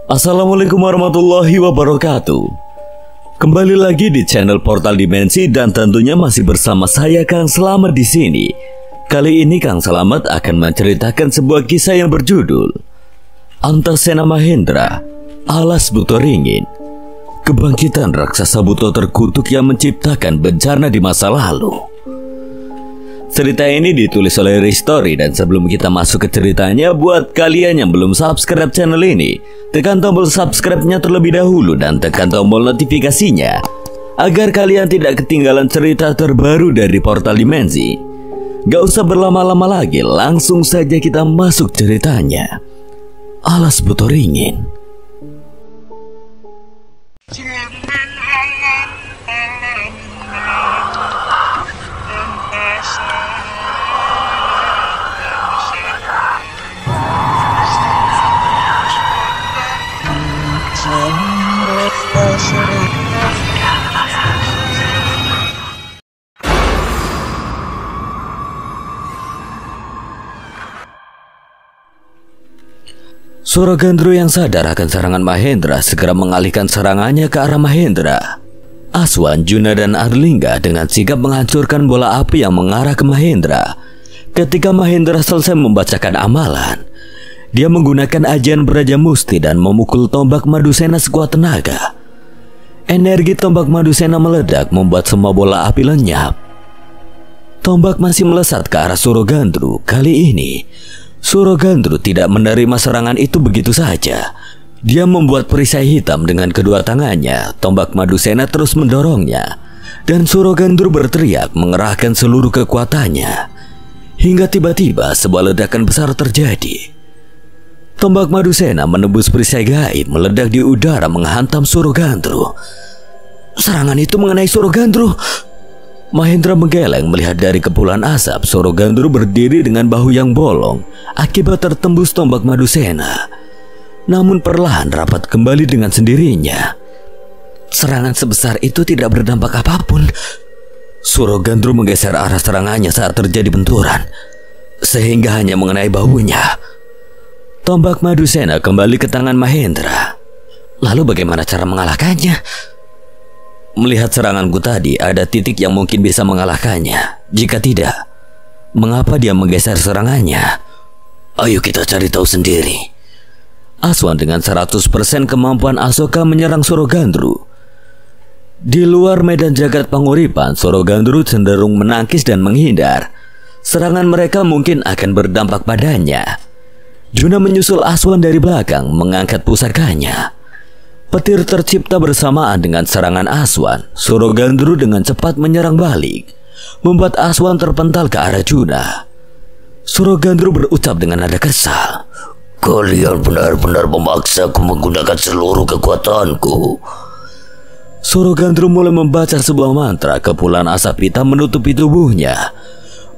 Assalamualaikum warahmatullahi wabarakatuh. Kembali lagi di channel Portal Dimensi dan tentunya masih bersama saya Kang Slamet di sini. Kali ini Kang Slamet akan menceritakan sebuah kisah yang berjudul Antasena Mahendra alias Buto Ringin, kebangkitan raksasa buto terkutuk yang menciptakan bencana di masa lalu. Cerita ini ditulis oleh Ristory, dan sebelum kita masuk ke ceritanya, buat kalian yang belum subscribe channel ini, tekan tombol subscribe-nya terlebih dahulu dan tekan tombol notifikasinya agar kalian tidak ketinggalan cerita terbaru dari Portal Dimensi. Gak usah berlama-lama lagi, langsung saja kita masuk ceritanya. Alas Buto Ringin. Suragandru yang sadar akan serangan Mahendra segera mengalihkan serangannya ke arah Mahendra. Aswan, Juna, dan Arlingga dengan sigap menghancurkan bola api yang mengarah ke Mahendra. Ketika Mahendra selesai membacakan amalan, dia menggunakan ajian Braja Musti dan memukul tombak Madusena sekuat tenaga. Energi tombak Madusena meledak membuat semua bola api lenyap. Tombak masih melesat ke arah Suragandru. Kali ini Suragandru tidak menerima serangan itu begitu saja. Dia membuat perisai hitam dengan kedua tangannya. Tombak Madusena terus mendorongnya, dan Suragandru berteriak mengerahkan seluruh kekuatannya. Hingga tiba-tiba sebuah ledakan besar terjadi. Tombak Madusena menembus perisai gaib, meledak di udara menghantam Suragandru. Serangan itu mengenai Suragandru. Mahendra menggeleng melihat dari kepulan asap. Suragandru berdiri dengan bahu yang bolong akibat tertembus tombak Madusena, namun perlahan rapat kembali dengan sendirinya. Serangan sebesar itu tidak berdampak apapun. Suragandru menggeser arah serangannya saat terjadi benturan, sehingga hanya mengenai bahunya. Tombak Madusena kembali ke tangan Mahendra. Lalu bagaimana cara mengalahkannya? Melihat seranganku tadi, ada titik yang mungkin bisa mengalahkannya. Jika tidak, mengapa dia menggeser serangannya? Ayo kita cari tahu sendiri. Aswan dengan 100% kemampuan Asoka menyerang Suragandru. Di luar medan jagat panguripan, Suragandru cenderung menangkis dan menghindar. Serangan mereka mungkin akan berdampak padanya. Juna menyusul Aswan dari belakang, mengangkat pusakanya. Petir tercipta bersamaan dengan serangan Aswan. Suragandru dengan cepat menyerang balik, membuat Aswan terpental ke arah Juna. Suragandru berucap dengan nada kesal, "Kalian benar-benar memaksaku menggunakan seluruh kekuatanku." Suragandru mulai membaca sebuah mantra. Kepulan asap hitam menutupi tubuhnya.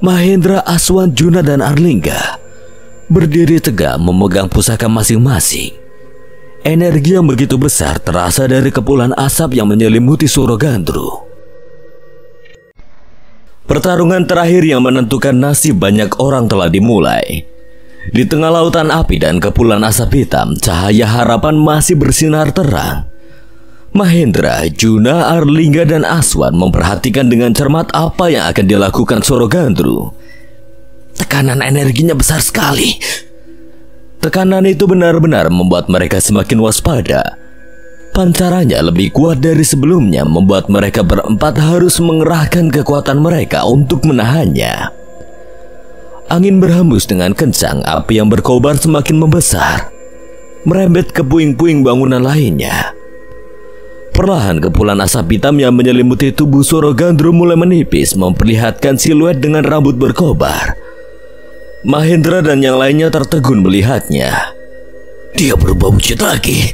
Mahendra, Aswan, Juna, dan Arlingga berdiri tegak memegang pusaka masing-masing. Energi yang begitu besar terasa dari kepulan asap yang menyelimuti Suragandru. Pertarungan terakhir yang menentukan nasib banyak orang telah dimulai. Di tengah lautan api dan kepulan asap hitam, cahaya harapan masih bersinar terang. Mahendra, Juna, Arlingga, dan Aswan memperhatikan dengan cermat apa yang akan dilakukan Suragandru. Tekanan energinya besar sekali. Tekanan itu benar-benar membuat mereka semakin waspada. Pancarannya lebih kuat dari sebelumnya, membuat mereka berempat harus mengerahkan kekuatan mereka untuk menahannya. Angin berhembus dengan kencang, api yang berkobar semakin membesar, merembet ke puing-puing bangunan lainnya. Perlahan kepulan asap hitam yang menyelimuti tubuh Suragandru mulai menipis, memperlihatkan siluet dengan rambut berkobar. Mahendra dan yang lainnya tertegun melihatnya. Dia berubah wujud lagi.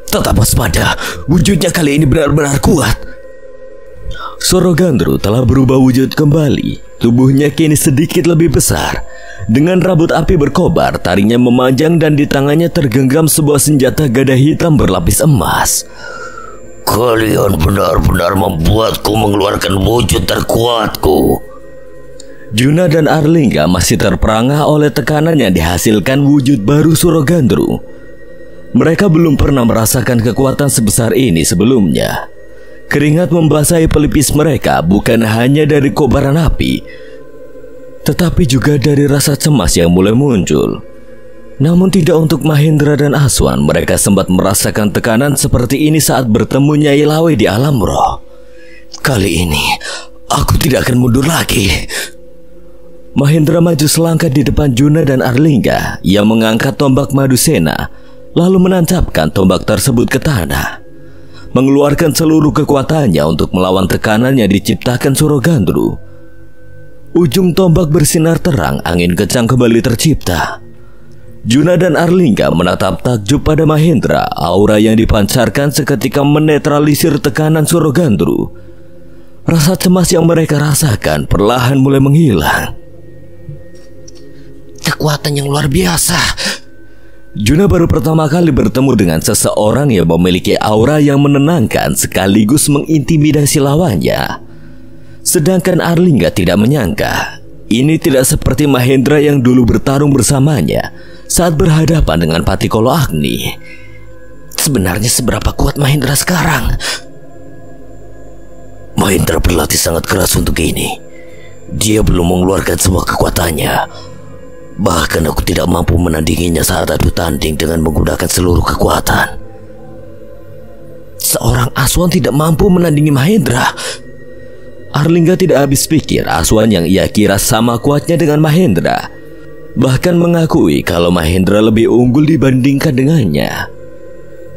Tetap waspada, wujudnya kali ini benar-benar kuat. Suragandru telah berubah wujud kembali. Tubuhnya kini sedikit lebih besar. Dengan rambut api berkobar, taringnya memanjang dan di tangannya tergenggam sebuah senjata gada hitam berlapis emas. Kalian benar-benar membuatku mengeluarkan wujud terkuatku. Juna dan Arlingga masih terperangah oleh tekanan yang dihasilkan wujud baru Suragandru. Mereka belum pernah merasakan kekuatan sebesar ini sebelumnya. Keringat membasahi pelipis mereka bukan hanya dari kobaran api, tetapi juga dari rasa cemas yang mulai muncul. Namun tidak untuk Mahendra dan Aswan. Mereka sempat merasakan tekanan seperti ini saat bertemu Nyai Lawe di alam roh. Kali ini aku tidak akan mundur lagi. Mahendra maju selangkah di depan Juna dan Arlingga. Ia mengangkat tombak Madusena, lalu menancapkan tombak tersebut ke tanah, mengeluarkan seluruh kekuatannya untuk melawan tekanan yang diciptakan Surogandru. Ujung tombak bersinar terang, angin kencang kembali tercipta. Juna dan Arlingga menatap takjub pada Mahendra. Aura yang dipancarkan seketika menetralisir tekanan Surogandru. Rasa cemas yang mereka rasakan perlahan mulai menghilang. Kekuatan yang luar biasa. Juna baru pertama kali bertemu dengan seseorang yang memiliki aura yang menenangkan sekaligus mengintimidasi lawannya. Sedangkan Arlingga tidak menyangka ini tidak seperti Mahendra yang dulu bertarung bersamanya saat berhadapan dengan Patikolo Agni. Sebenarnya seberapa kuat Mahendra sekarang? Mahendra berlatih sangat keras untuk ini. Dia belum mengeluarkan semua kekuatannya. Bahkan aku tidak mampu menandinginya saat adu tanding dengan menggunakan seluruh kekuatan. Seorang Aswan tidak mampu menandingi Mahendra. Arlingga tidak habis pikir Aswan yang ia kira sama kuatnya dengan Mahendra, bahkan mengakui kalau Mahendra lebih unggul dibandingkan dengannya.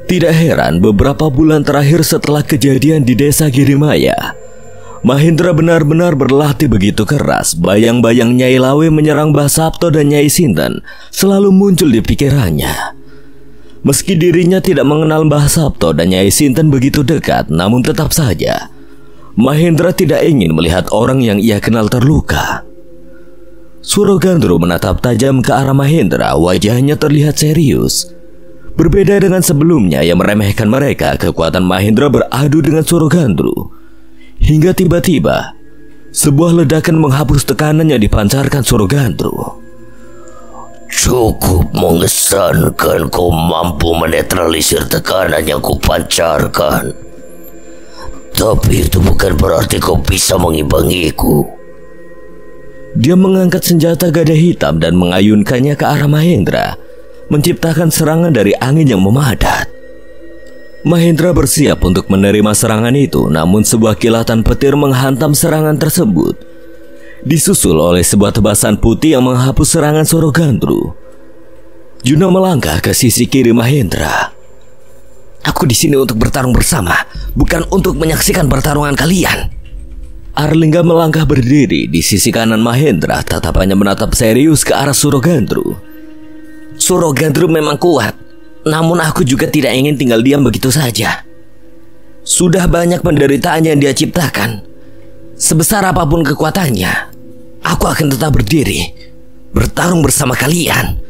Tidak heran beberapa bulan terakhir setelah kejadian di desa Girimaya, Mahendra benar-benar berlatih begitu keras. Bayang-bayang Nyai Lawe menyerang Mbah Sabto dan Nyai Sinten selalu muncul di pikirannya. Meski dirinya tidak mengenal Mbah Sabto dan Nyai Sinten begitu dekat, namun tetap saja Mahendra tidak ingin melihat orang yang ia kenal terluka. Surogandru menatap tajam ke arah Mahendra. Wajahnya terlihat serius. Berbeda dengan sebelumnya yang meremehkan mereka, kekuatan Mahendra beradu dengan Surogandru. Hingga tiba-tiba sebuah ledakan menghapus tekanan yang dipancarkan Surogandru. Cukup mengesankan kau mampu menetralisir tekanan yang kupancarkan. Tapi itu bukan berarti kau bisa mengimbangiku. Dia mengangkat senjata gada hitam dan mengayunkannya ke arah Mahendra, menciptakan serangan dari angin yang memadat. Mahendra bersiap untuk menerima serangan itu, namun sebuah kilatan petir menghantam serangan tersebut, disusul oleh sebuah tebasan putih yang menghapus serangan Surogandru. Juna melangkah ke sisi kiri Mahendra. Aku di sini untuk bertarung bersama, bukan untuk menyaksikan pertarungan kalian. Arlingga melangkah berdiri di sisi kanan Mahendra, tatapannya menatap serius ke arah Surogandru. Surogandru memang kuat, namun aku juga tidak ingin tinggal diam begitu saja. Sudah banyak penderitaan yang dia ciptakan. Sebesar apapun kekuatannya, aku akan tetap berdiri, bertarung bersama kalian.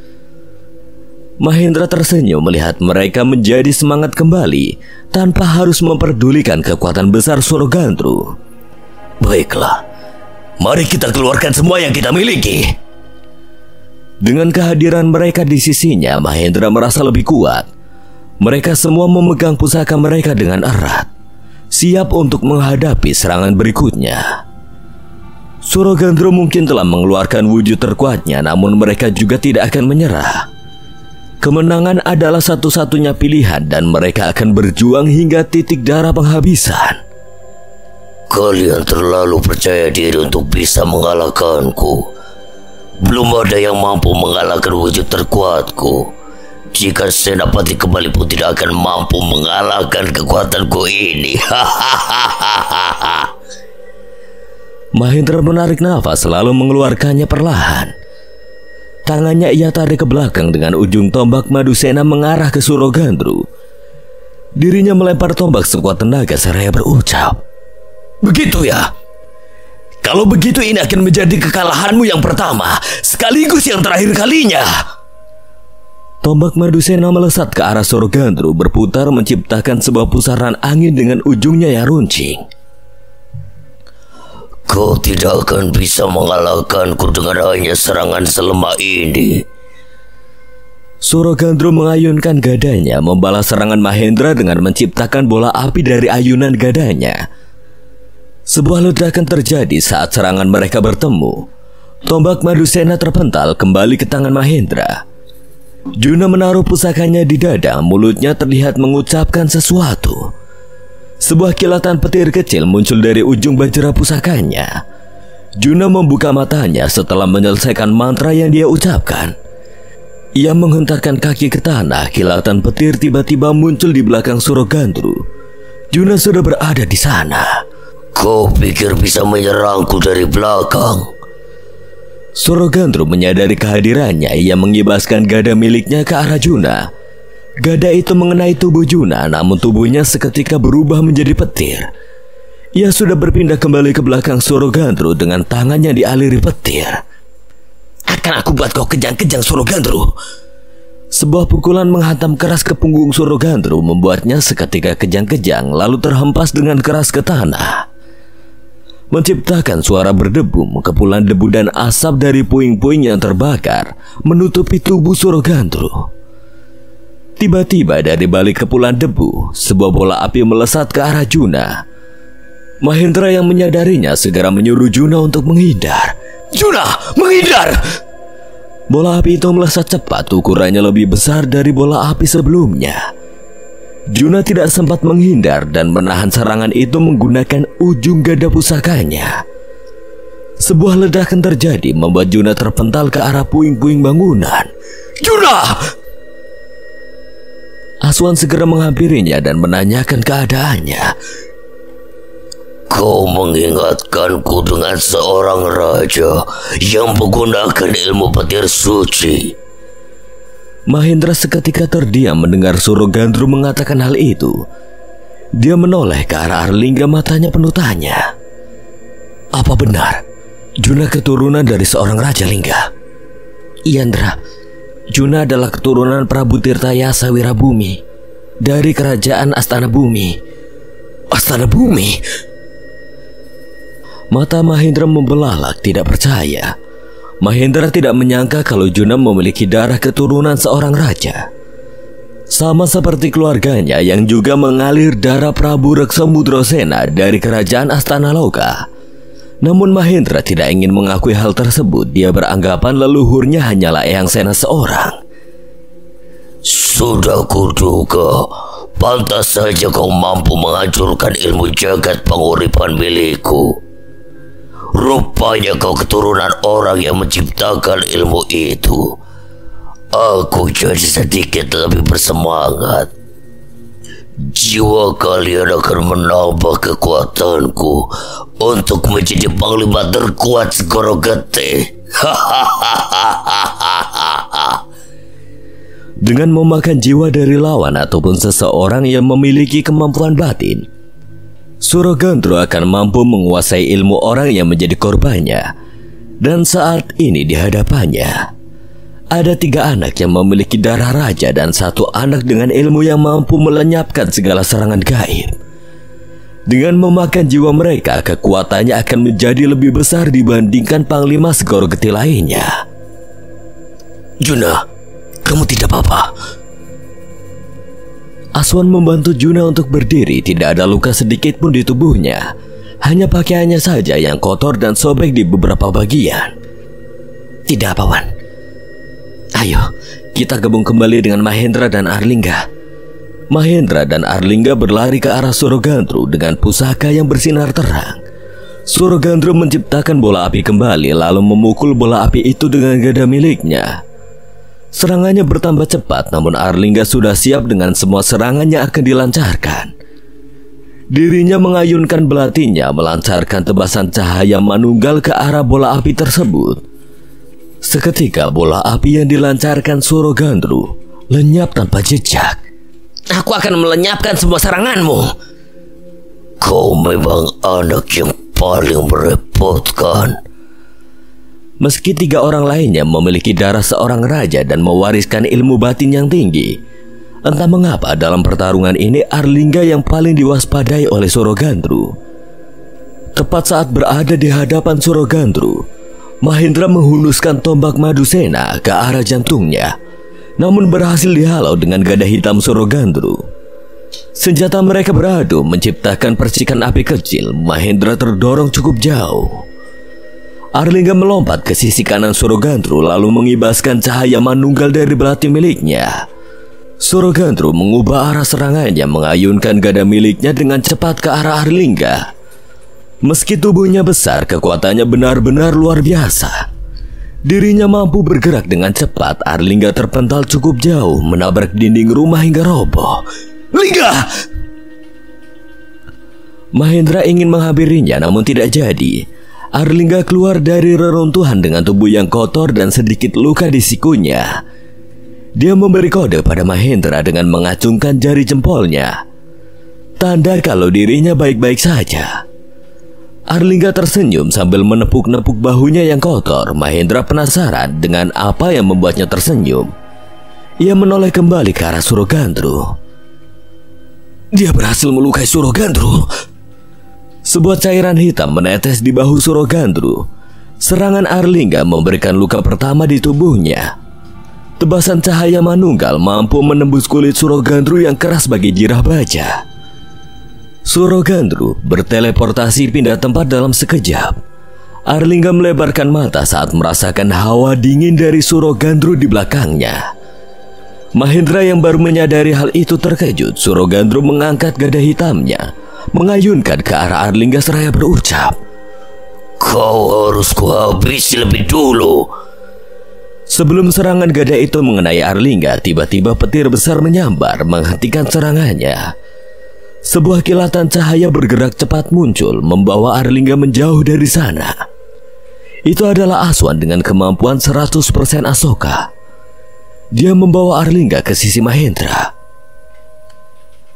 Mahendra tersenyum melihat mereka menjadi semangat kembali tanpa harus memperdulikan kekuatan besar Surogandru. Baiklah, mari kita keluarkan semua yang kita miliki. Dengan kehadiran mereka di sisinya, Mahendra merasa lebih kuat. Mereka semua memegang pusaka mereka dengan erat, siap untuk menghadapi serangan berikutnya. Surogandru mungkin telah mengeluarkan wujud terkuatnya, namun mereka juga tidak akan menyerah. Kemenangan adalah satu-satunya pilihan dan mereka akan berjuang hingga titik darah penghabisan. Kalian terlalu percaya diri untuk bisa mengalahkanku. Belum ada yang mampu mengalahkan wujud terkuatku. Jika Senapati kembali pun tidak akan mampu mengalahkan kekuatanku ini. Mahendra menarik nafas lalu mengeluarkannya perlahan. Tangannya ia tarik ke belakang dengan ujung tombak Madusena mengarah ke Surogandru. Dirinya melempar tombak sekuat tenaga seraya berucap, "Begitu ya? Kalau begitu ini akan menjadi kekalahanmu yang pertama, sekaligus yang terakhir kalinya." Tombak Madusena melesat ke arah Surogandru, berputar menciptakan sebuah pusaran angin dengan ujungnya yang runcing. Kau tidak akan bisa mengalahkanku dengan hanya serangan selemah ini. Surogandru mengayunkan gadanya membalas serangan Mahendra dengan menciptakan bola api dari ayunan gadanya. Sebuah ledakan terjadi saat serangan mereka bertemu. Tombak Madusena terpental kembali ke tangan Mahendra. Juna menaruh pusakanya di dada, mulutnya terlihat mengucapkan sesuatu. Sebuah kilatan petir kecil muncul dari ujung bajra pusakanya. Juna membuka matanya setelah menyelesaikan mantra yang dia ucapkan. Ia menghentakkan kaki ke tanah. Kilatan petir tiba-tiba muncul di belakang Surogandru. Juna sudah berada di sana. Kau pikir bisa menyerangku dari belakang? Surogandru menyadari kehadirannya. Ia mengibaskan gada miliknya ke arah Juna. Gada itu mengenai tubuh Juna, namun tubuhnya seketika berubah menjadi petir. Ia sudah berpindah kembali ke belakang Surogandru dengan tangannya dialiri petir. Akan aku buat kau kejang-kejang, Surogandru. Sebuah pukulan menghantam keras ke punggung Surogandru, membuatnya seketika kejang-kejang lalu terhempas dengan keras ke tanah. Menciptakan suara berdebu, kepulan debu dan asap dari puing-puing yang terbakar menutupi tubuh Surogandru. Tiba-tiba dari balik kepulan debu, sebuah bola api melesat ke arah Juna. Mahendra yang menyadarinya segera menyuruh Juna untuk menghindar. Juna, menghindar! Bola api itu melesat cepat, ukurannya lebih besar dari bola api sebelumnya. Juna tidak sempat menghindar dan menahan serangan itu menggunakan ujung gada pusakanya. Sebuah ledakan terjadi membuat Juna terpental ke arah puing-puing bangunan. Juna! Aswan segera menghampirinya dan menanyakan keadaannya. Kau mengingatkanku dengan seorang raja yang menggunakan ilmu petir suci. Mahendra seketika terdiam mendengar Surogandru mengatakan hal itu. Dia menoleh ke arah Arlingga, matanya penuh tanya. Apa benar Juna keturunan dari seorang raja, Lingga? Iya, Ndra. Juna adalah keturunan Prabu Tirtayasa Wirabumi dari kerajaan Astana Bumi. Astana Bumi? Mata Mahendra membelalak tidak percaya. Mahendra tidak menyangka kalau Juna memiliki darah keturunan seorang raja. Sama seperti keluarganya yang juga mengalir darah Prabu Reksamudrosena dari kerajaan Astana Loka. Namun Mahendra tidak ingin mengakui hal tersebut. Dia beranggapan leluhurnya hanyalah Eyang Sena seorang. Sudah kuduga, pantas saja kau mampu menghancurkan ilmu jagat penguripan milikku. Rupanya kau keturunan orang yang menciptakan ilmu itu. Aku jadi sedikit lebih bersemangat. Jiwa kalian akan menambah kekuatanku untuk menjadi panglima terkuat Segoro Gede. Dengan memakan jiwa dari lawan ataupun seseorang yang memiliki kemampuan batin, Surogandru akan mampu menguasai ilmu orang yang menjadi korbannya. Dan saat ini di hadapannya ada 3 anak yang memiliki darah raja dan 1 anak dengan ilmu yang mampu melenyapkan segala serangan gaib. Dengan memakan jiwa mereka, kekuatannya akan menjadi lebih besar dibandingkan Panglima Segoro Gede lainnya. Juna, kamu tidak apa-apa? Aswan membantu Juna untuk berdiri. Tidak ada luka sedikit pun di tubuhnya. Hanya pakaiannya saja yang kotor dan sobek di beberapa bagian. Tidak apa, Wan. Ayo, kita gabung kembali dengan Mahendra dan Arlingga. Mahendra dan Arlingga berlari ke arah Surogandru dengan pusaka yang bersinar terang. Surogandru menciptakan bola api kembali lalu memukul bola api itu dengan gada miliknya. Serangannya bertambah cepat, namun Arlingga sudah siap dengan semua serangan yang akan dilancarkan. Dirinya mengayunkan belatinya melancarkan tebasan cahaya manunggal ke arah bola api tersebut. Seketika bola api yang dilancarkan Surogandru lenyap tanpa jejak. Aku akan melenyapkan semua seranganmu. Kau memang anak yang paling merepotkan. Meski 3 orang lainnya memiliki darah seorang raja dan mewariskan ilmu batin yang tinggi, entah mengapa dalam pertarungan ini Arlingga yang paling diwaspadai oleh Surogandru. Tepat saat berada di hadapan Surogandru, Mahendra menghunuskan tombak Madusena ke arah jantungnya. namun berhasil dihalau dengan gada hitam Surogandru. Senjata mereka beradu menciptakan percikan api kecil. Mahendra terdorong cukup jauh. Arlingga melompat ke sisi kanan Surogandru lalu mengibaskan cahaya manunggal dari belati miliknya. Surogandru mengubah arah serangannya, mengayunkan gada miliknya dengan cepat ke arah Arlingga. Meski tubuhnya besar, kekuatannya benar-benar luar biasa. Dirinya mampu bergerak dengan cepat. Arlingga terpental cukup jauh, menabrak dinding rumah hingga roboh. Lingga! Mahendra ingin menghampirinya namun tidak jadi. Arlingga keluar dari reruntuhan dengan tubuh yang kotor dan sedikit luka di sikunya. Dia memberi kode pada Mahendra dengan mengacungkan jari jempolnya, tanda kalau dirinya baik-baik saja. Arlingga tersenyum sambil menepuk-nepuk bahunya yang kotor. Mahendra penasaran dengan apa yang membuatnya tersenyum. Ia menoleh kembali ke arah Surogandru. Dia berhasil melukai Surogandru. Sebuah cairan hitam menetes di bahu Surogandru. Serangan Arlingga memberikan luka pertama di tubuhnya. Tebasan cahaya manunggal mampu menembus kulit Surogandru yang keras bagi jirah baja. Surogandru berteleportasi pindah tempat dalam sekejap. Arlingga melebarkan mata saat merasakan hawa dingin dari Surogandru di belakangnya. Mahendra yang baru menyadari hal itu terkejut. Surogandru mengangkat gada hitamnya, mengayunkan ke arah Arlingga seraya berucap, "Kau harus kuhabisi lebih dulu." Sebelum serangan gada itu mengenai Arlingga, tiba-tiba petir besar menyambar menghentikan serangannya. Sebuah kilatan cahaya bergerak cepat muncul, membawa Arlingga menjauh dari sana. Itu adalah Aswan dengan kemampuan 100% Asoka. Dia membawa Arlingga ke sisi Mahendra.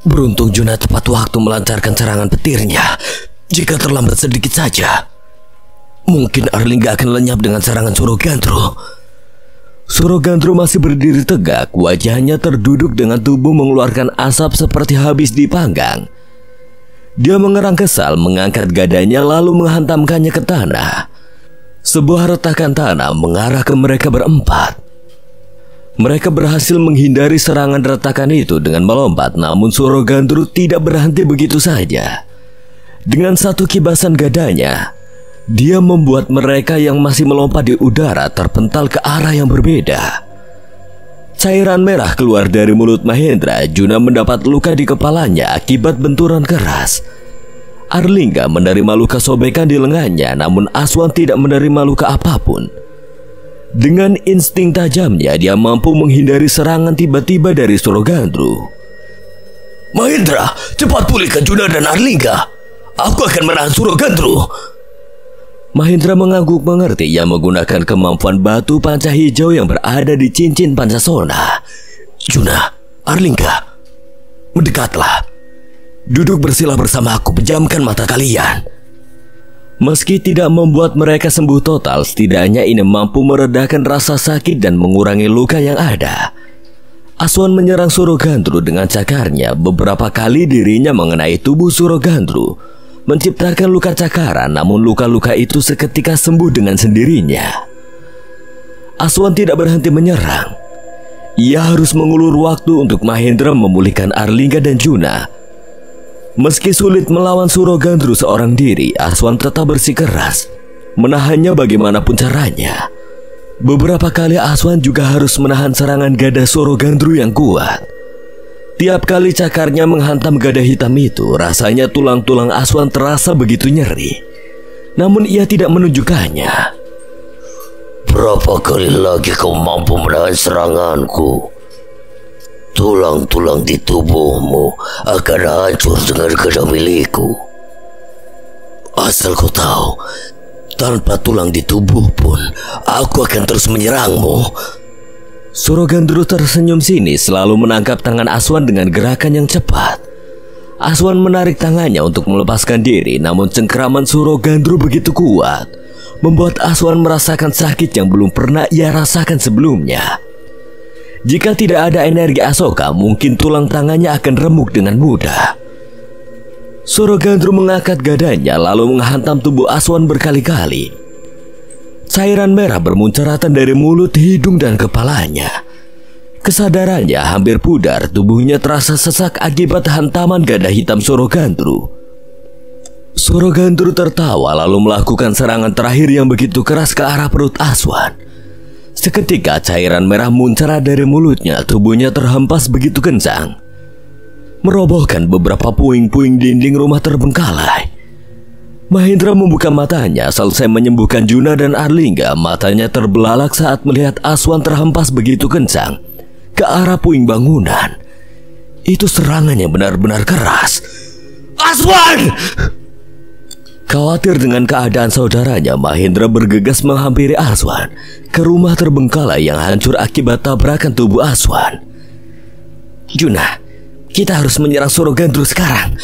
Beruntung Juna tepat waktu melancarkan serangan petirnya. Jika terlambat sedikit saja, mungkin Arlingga akan lenyap dengan serangan Surogandru. Surogandru masih berdiri tegak. Wajahnya terduduk dengan tubuh mengeluarkan asap seperti habis dipanggang. Dia mengerang kesal, mengangkat gadanya lalu menghantamkannya ke tanah. Sebuah retakan tanah mengarah ke mereka berempat. Mereka berhasil menghindari serangan retakan itu dengan melompat, namun Surogandru tidak berhenti begitu saja. Dengan satu kibasan gadanya, dia membuat mereka yang masih melompat di udara terpental ke arah yang berbeda. Cairan merah keluar dari mulut Mahendra. Juna mendapat luka di kepalanya akibat benturan keras. Arlingga menerima luka sobekan di lengannya, namun Aswan tidak menerima luka apapun. Dengan insting tajamnya, dia mampu menghindari serangan tiba-tiba dari Surogandru. "Mahendra, cepat pulihkan Juna dan Arlingga. Aku akan menahan Surogandru." Mahendra mengangguk mengerti. Ia menggunakan kemampuan batu panca hijau yang berada di cincin Pancasona. "Juna, Arlingga, mendekatlah. Duduk bersila bersama aku, pejamkan mata kalian." Meski tidak membuat mereka sembuh total, setidaknya ini mampu meredakan rasa sakit dan mengurangi luka yang ada. Aswan menyerang Surogandru dengan cakarnya. Beberapa kali dirinya mengenai tubuh Surogandru, menciptakan luka cakaran, namun luka-luka itu seketika sembuh dengan sendirinya. Aswan tidak berhenti menyerang. Ia harus mengulur waktu untuk Mahendra memulihkan Arlingga dan Juna. Meski sulit melawan Surogandru seorang diri, Aswan tetap bersikeras menahannya bagaimanapun caranya. Beberapa kali Aswan juga harus menahan serangan gada Surogandru yang kuat. Tiap kali cakarnya menghantam gada hitam itu, rasanya tulang-tulang Aswan terasa begitu nyeri. Namun ia tidak menunjukkannya. "Berapa kali lagi kau mampu menahan seranganku? Tulang-tulang di tubuhmu akan hancur dengan gada milikku. Asal kau tahu, tanpa tulang di tubuh pun aku akan terus menyerangmu." Surogandru tersenyum sinis, selalu menangkap tangan Aswan dengan gerakan yang cepat. Aswan menarik tangannya untuk melepaskan diri, namun cengkeraman Surogandru begitu kuat, membuat Aswan merasakan sakit yang belum pernah ia rasakan sebelumnya. Jika tidak ada energi Asoka, mungkin tulang tangannya akan remuk dengan mudah. Surogandru mengangkat gadanya lalu menghantam tubuh Aswan berkali-kali. Cairan merah bermuncaratan dari mulut, hidung, dan kepalanya. Kesadarannya hampir pudar, tubuhnya terasa sesak akibat hantaman gada hitam Sorogandru. Sorogandru tertawa lalu melakukan serangan terakhir yang begitu keras ke arah perut Aswan. Seketika cairan merah muncrat dari mulutnya, tubuhnya terhempas begitu kencang, merobohkan beberapa puing-puing dinding rumah terbengkalai. Mahendra membuka matanya selesai menyembuhkan Juna dan Arlingga. Matanya terbelalak saat melihat Aswan terhempas begitu kencang ke arah puing bangunan. Itu serangan yang benar-benar keras. Aswan! Khawatir dengan keadaan saudaranya, Mahendra bergegas menghampiri Aswan ke rumah terbengkalai yang hancur akibat tabrakan tubuh Aswan. Juna, kita harus menyerang Sorogandru sekarang.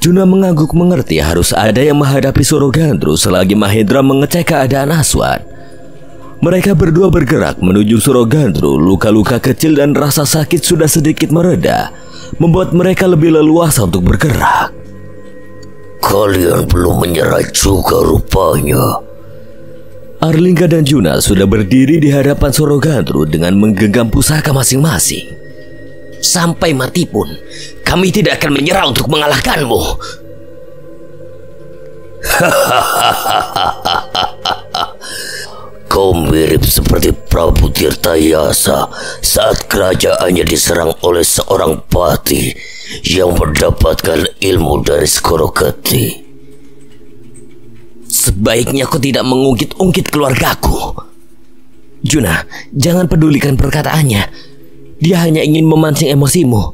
Juna mengangguk mengerti harus ada yang menghadapi Sorogandru selagi Mahendra mengecek keadaan Aswan. Mereka berdua bergerak menuju Sorogandru. Luka-luka kecil dan rasa sakit sudah sedikit mereda, membuat mereka lebih leluasa untuk bergerak. Kalian belum menyerah juga rupanya. Arlingga dan Juna sudah berdiri di hadapan Sorogandru dengan menggenggam pusaka masing-masing. Sampai mati pun kami tidak akan menyerah untuk mengalahkanmu. Kau mirip seperti Prabu Tirtayasa saat kerajaannya diserang oleh seorang pati yang mendapatkan ilmu dari Skoroketi. Sebaiknya kau tidak mengungkit-ungkit keluargaku. Juna, jangan pedulikan perkataannya. Dia hanya ingin memancing emosimu.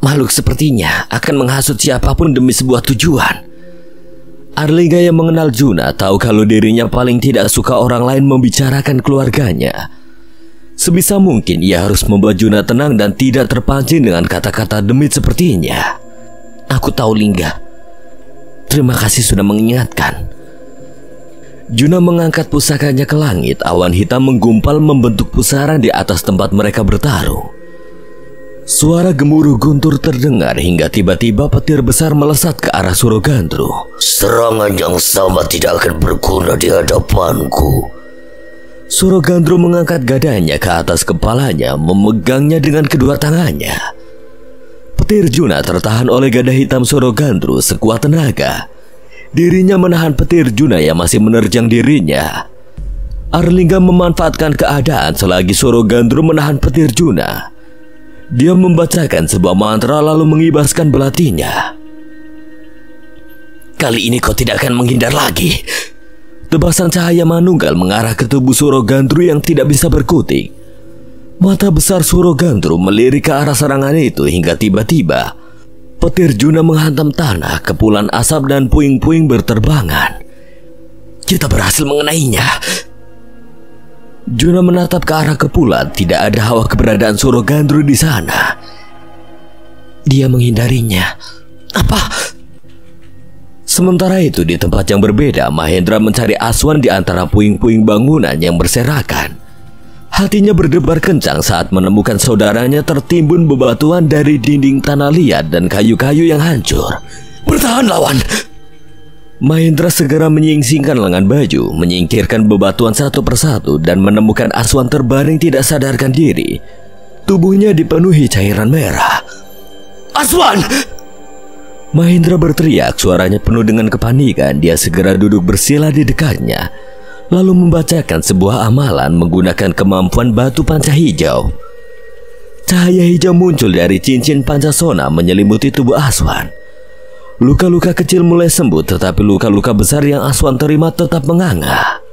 Makhluk sepertinya akan menghasut siapapun demi sebuah tujuan. Arlingga yang mengenal Juna tahu kalau dirinya paling tidak suka orang lain membicarakan keluarganya. Sebisa mungkin ia harus membuat Juna tenang dan tidak terpancing dengan kata-kata demit sepertinya. Aku tahu, Lingga. Terima kasih sudah mengingatkan. Juna mengangkat pusakanya ke langit. Awan hitam menggumpal membentuk pusaran di atas tempat mereka bertarung. Suara gemuruh guntur terdengar hingga tiba-tiba petir besar melesat ke arah Sorogandru. Serangan yang sama tidak akan berguna di hadapanku. Sorogandru mengangkat gadanya ke atas kepalanya, memegangnya dengan kedua tangannya. Petir Juna tertahan oleh gada hitam Sorogandru sekuat tenaga. Dirinya menahan petir Juna yang masih menerjang dirinya. Arlingga memanfaatkan keadaan selagi Sorogandru menahan petir Juna. Dia membacakan sebuah mantra lalu mengibaskan belatinya. Kali ini kau tidak akan menghindar lagi. Tebasan cahaya manunggal mengarah ke tubuh Sorogandru yang tidak bisa berkutik. Mata besar Sorogandru melirik ke arah serangan itu hingga tiba-tiba petir Juna menghantam tanah, kepulan asap dan puing-puing berterbangan. Kita berhasil mengenainya. Juna menatap ke arah kepulan, tidak ada hawa keberadaan Sorogandru di sana. Dia menghindarinya. Apa? Sementara itu di tempat yang berbeda, Mahendra mencari Aswan di antara puing-puing bangunan yang berserakan. Hatinya berdebar kencang saat menemukan saudaranya tertimbun bebatuan dari dinding tanah liat dan kayu-kayu yang hancur. Bertahan, lawan! Mahendra segera menyingsingkan lengan baju, menyingkirkan bebatuan satu persatu dan menemukan Aswan terbaring tidak sadarkan diri. Tubuhnya dipenuhi cairan merah. Aswan! Mahendra berteriak, suaranya penuh dengan kepanikan. Dia segera duduk bersila di dekatnya, lalu membacakan sebuah amalan menggunakan kemampuan batu panca hijau. Cahaya hijau muncul dari cincin pancasona menyelimuti tubuh Aswan. Luka-luka kecil mulai sembuh, tetapi luka-luka besar yang Aswan terima tetap menganga.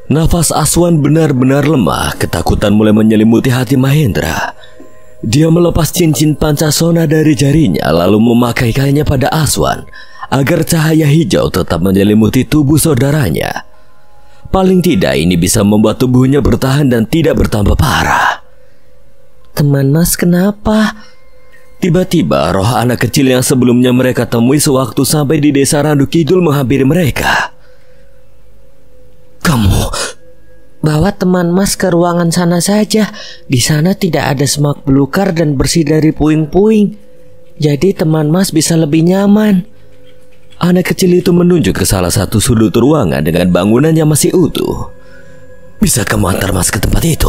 Nafas Aswan benar-benar lemah. Ketakutan mulai menyelimuti hati Mahendra. Dia melepas cincin pancasona dari jarinya lalu memakaikannya pada Aswan agar cahaya hijau tetap menyelimuti tubuh saudaranya. Paling tidak ini bisa membuat tubuhnya bertahan dan tidak bertambah parah. Teman Mas, kenapa? Tiba-tiba roh anak kecil yang sebelumnya mereka temui sewaktu sampai di desa Randu Kidul menghampiri mereka. Kamu bawa teman Mas ke ruangan sana saja. Di sana tidak ada semak belukar dan bersih dari puing-puing. Jadi teman Mas bisa lebih nyaman. Anak kecil itu menunjuk ke salah satu sudut ruangan dengan bangunan yang masih utuh. Bisa kamu antar Mas ke tempat itu?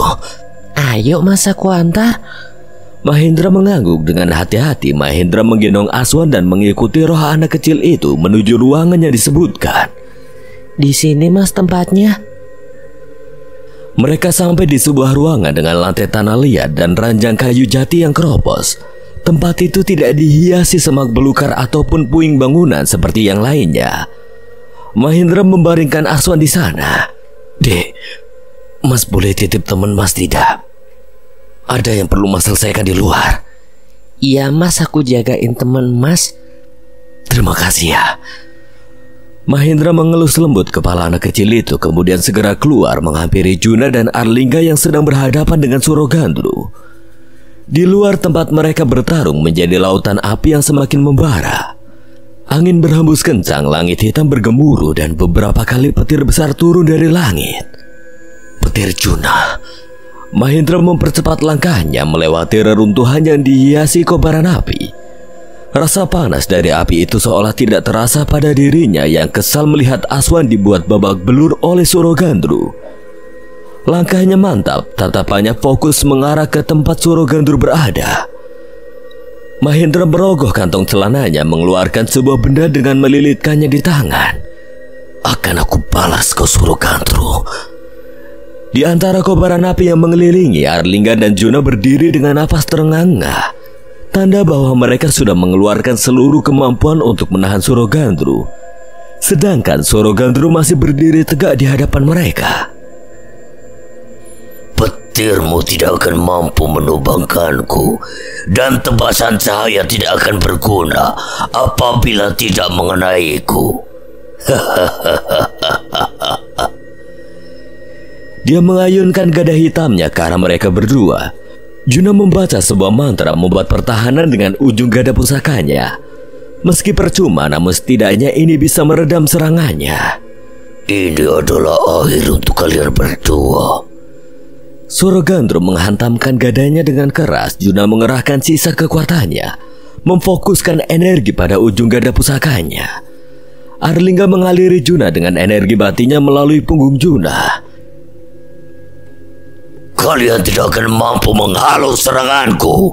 Ayo Mas, aku antar. Mahendra mengangguk. Dengan hati-hati Mahendra menggendong Aswan dan mengikuti roh anak kecil itu menuju ruangan yang disebutkan. Di sini Mas tempatnya. Mereka sampai di sebuah ruangan dengan lantai tanah liat dan ranjang kayu jati yang keropos. Tempat itu tidak dihiasi semak belukar ataupun puing bangunan seperti yang lainnya. Mahendra membaringkan Aswan di sana. Dek, Mas boleh titip teman Mas tidak? Ada yang perlu Mas selesaikan di luar. Iya Mas, aku jagain teman Mas. Terima kasih ya. Mahendra mengelus lembut kepala anak kecil itu, kemudian segera keluar menghampiri Juna dan Arlingga yang sedang berhadapan dengan Surogandru. Di luar tempat mereka bertarung menjadi lautan api yang semakin membara. Angin berhembus kencang, langit hitam bergemuruh dan beberapa kali petir besar turun dari langit. Petir Juna. Mahendra mempercepat langkahnya melewati reruntuhan yang dihiasi kobaran api. Rasa panas dari api itu seolah tidak terasa pada dirinya yang kesal melihat Aswan dibuat babak belur oleh Surogandru. Langkahnya mantap, tatapannya fokus mengarah ke tempat Surogandru berada. Mahendra merogoh kantong celananya, mengeluarkan sebuah benda dengan melilitkannya di tangan. Akan aku balas kau Surogandru. Di antara kobaran api yang mengelilingi, Arlingga dan Juna berdiri dengan napas terengah-engah. Tanda bahwa mereka sudah mengeluarkan seluruh kemampuan untuk menahan Surogandru. Sedangkan Surogandru masih berdiri tegak di hadapan mereka. Petirmu tidak akan mampu menubangkanku, dan tebasan cahaya tidak akan berguna apabila tidak mengenaiku. Dia mengayunkan gada hitamnya ke arah mereka berdua. Juna membaca sebuah mantra membuat pertahanan dengan ujung gada pusakanya. Meski percuma, namun setidaknya ini bisa meredam serangannya. Ini adalah akhir untuk kalian berdua. Surogandru menghantamkan gadanya dengan keras. Juna mengerahkan sisa kekuatannya, memfokuskan energi pada ujung gada pusakanya. Arlingga mengaliri Juna dengan energi batinnya melalui punggung Juna. Kalian tidak akan mampu menghalau seranganku.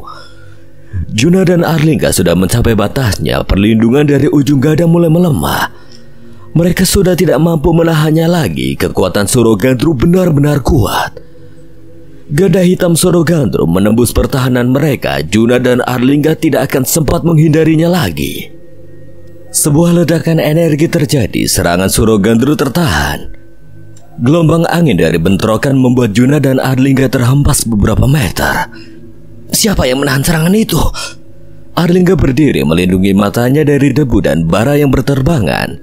Juna dan Arlingga sudah mencapai batasnya. Perlindungan dari ujung gada mulai melemah. Mereka sudah tidak mampu menahannya lagi. Kekuatan Surogandru benar-benar kuat. Gada hitam Surogandru menembus pertahanan mereka. Juna dan Arlingga tidak akan sempat menghindarinya lagi. Sebuah ledakan energi terjadi. Serangan Surogandru tertahan. Gelombang angin dari bentrokan membuat Juna dan Arlingga terhempas beberapa meter. Siapa yang menahan serangan itu? Arlingga berdiri melindungi matanya dari debu dan bara yang berterbangan.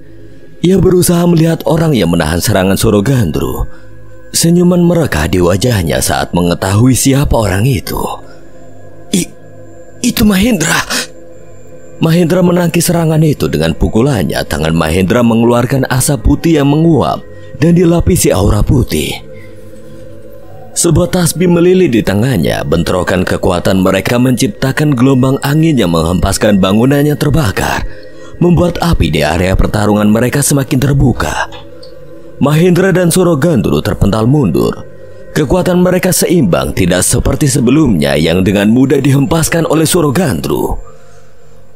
Ia berusaha melihat orang yang menahan serangan Surogandru. Senyuman merekah di wajahnya saat mengetahui siapa orang itu. Itu Mahendra. Mahendra menangkis serangan itu dengan pukulannya. Tangan Mahendra mengeluarkan asap putih yang menguap dan dilapisi aura putih. Sebuah tasbih melilih di tangannya. Bentrokan kekuatan mereka menciptakan gelombang angin yang menghempaskan bangunan yang terbakar, membuat api di area pertarungan mereka semakin terbuka. Mahendra dan Surogandru terpental mundur. Kekuatan mereka seimbang, tidak seperti sebelumnya yang dengan mudah dihempaskan oleh Surogandru.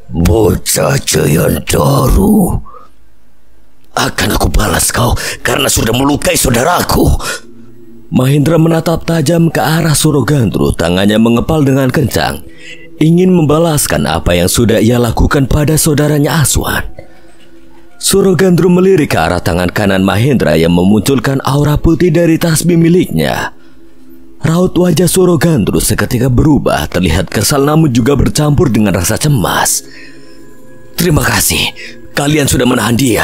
Bocah Jayandaru, akan aku balas kau karena sudah melukai saudaraku. Mahendra menatap tajam ke arah Surogandru. Tangannya mengepal dengan kencang, ingin membalaskan apa yang sudah ia lakukan pada saudaranya Aswan. Surogandru melirik ke arah tangan kanan Mahendra yang memunculkan aura putih dari tasbih miliknya. Raut wajah Surogandru seketika berubah, terlihat kesal namun juga bercampur dengan rasa cemas. Terima kasih, kalian sudah menahan dia.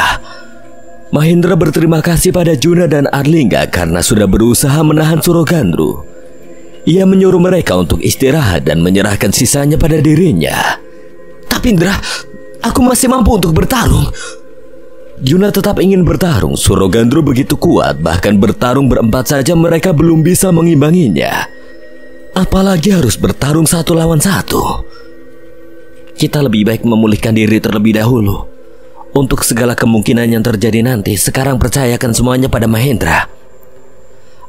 Mahendra berterima kasih pada Juna dan Arlingga karena sudah berusaha menahan Surogandru. Ia menyuruh mereka untuk istirahat dan menyerahkan sisanya pada dirinya. Tapi Indra, aku masih mampu untuk bertarung. Juna tetap ingin bertarung. Surogandru begitu kuat, bahkan bertarung berempat saja mereka belum bisa mengimbanginya. Apalagi harus bertarung 1 lawan 1. Kita lebih baik memulihkan diri terlebih dahulu. Untuk segala kemungkinan yang terjadi nanti, sekarang percayakan semuanya pada Mahendra.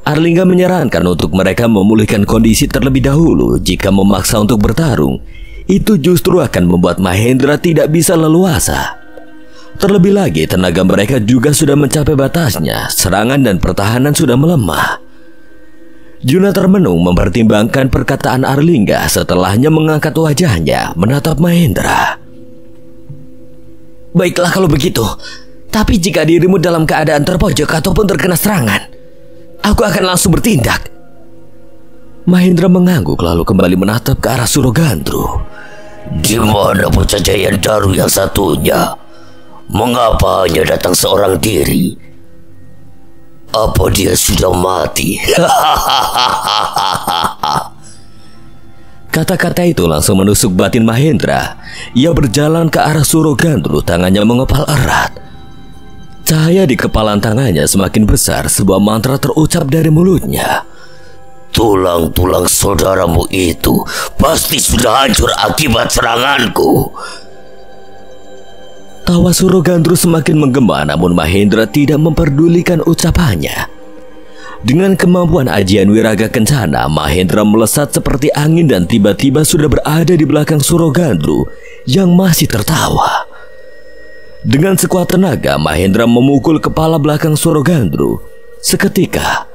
Arlingga menyarankan untuk mereka memulihkan kondisi terlebih dahulu. Jika memaksa untuk bertarung, itu justru akan membuat Mahendra tidak bisa leluasa. Terlebih lagi, tenaga mereka juga sudah mencapai batasnya. Serangan dan pertahanan sudah melemah. Juna termenung mempertimbangkan perkataan Arlingga. Setelahnya mengangkat wajahnya menatap Mahendra. Baiklah kalau begitu. Tapi jika dirimu dalam keadaan terpojok ataupun terkena serangan, aku akan langsung bertindak. Mahendra mengangguk lalu kembali menatap ke arah Surogandru. Di mana bocah Jayan Daru yang satunya? Mengapa hanya datang seorang diri? Apa dia sudah mati? Kata-kata itu langsung menusuk batin Mahendra. Ia berjalan ke arah Surogandru, tangannya mengepal erat. Cahaya di kepalan tangannya semakin besar. Sebuah mantra terucap dari mulutnya. Tulang-tulang saudaramu itu pasti sudah hancur akibat seranganku. Tawa Surogandru semakin menggema, namun Mahendra tidak memperdulikan ucapannya. Dengan kemampuan ajian Wiraga Kencana, Mahendra melesat seperti angin dan tiba-tiba sudah berada di belakang Surogandru yang masih tertawa. Dengan sekuat tenaga, Mahendra memukul kepala belakang Surogandru. Seketika,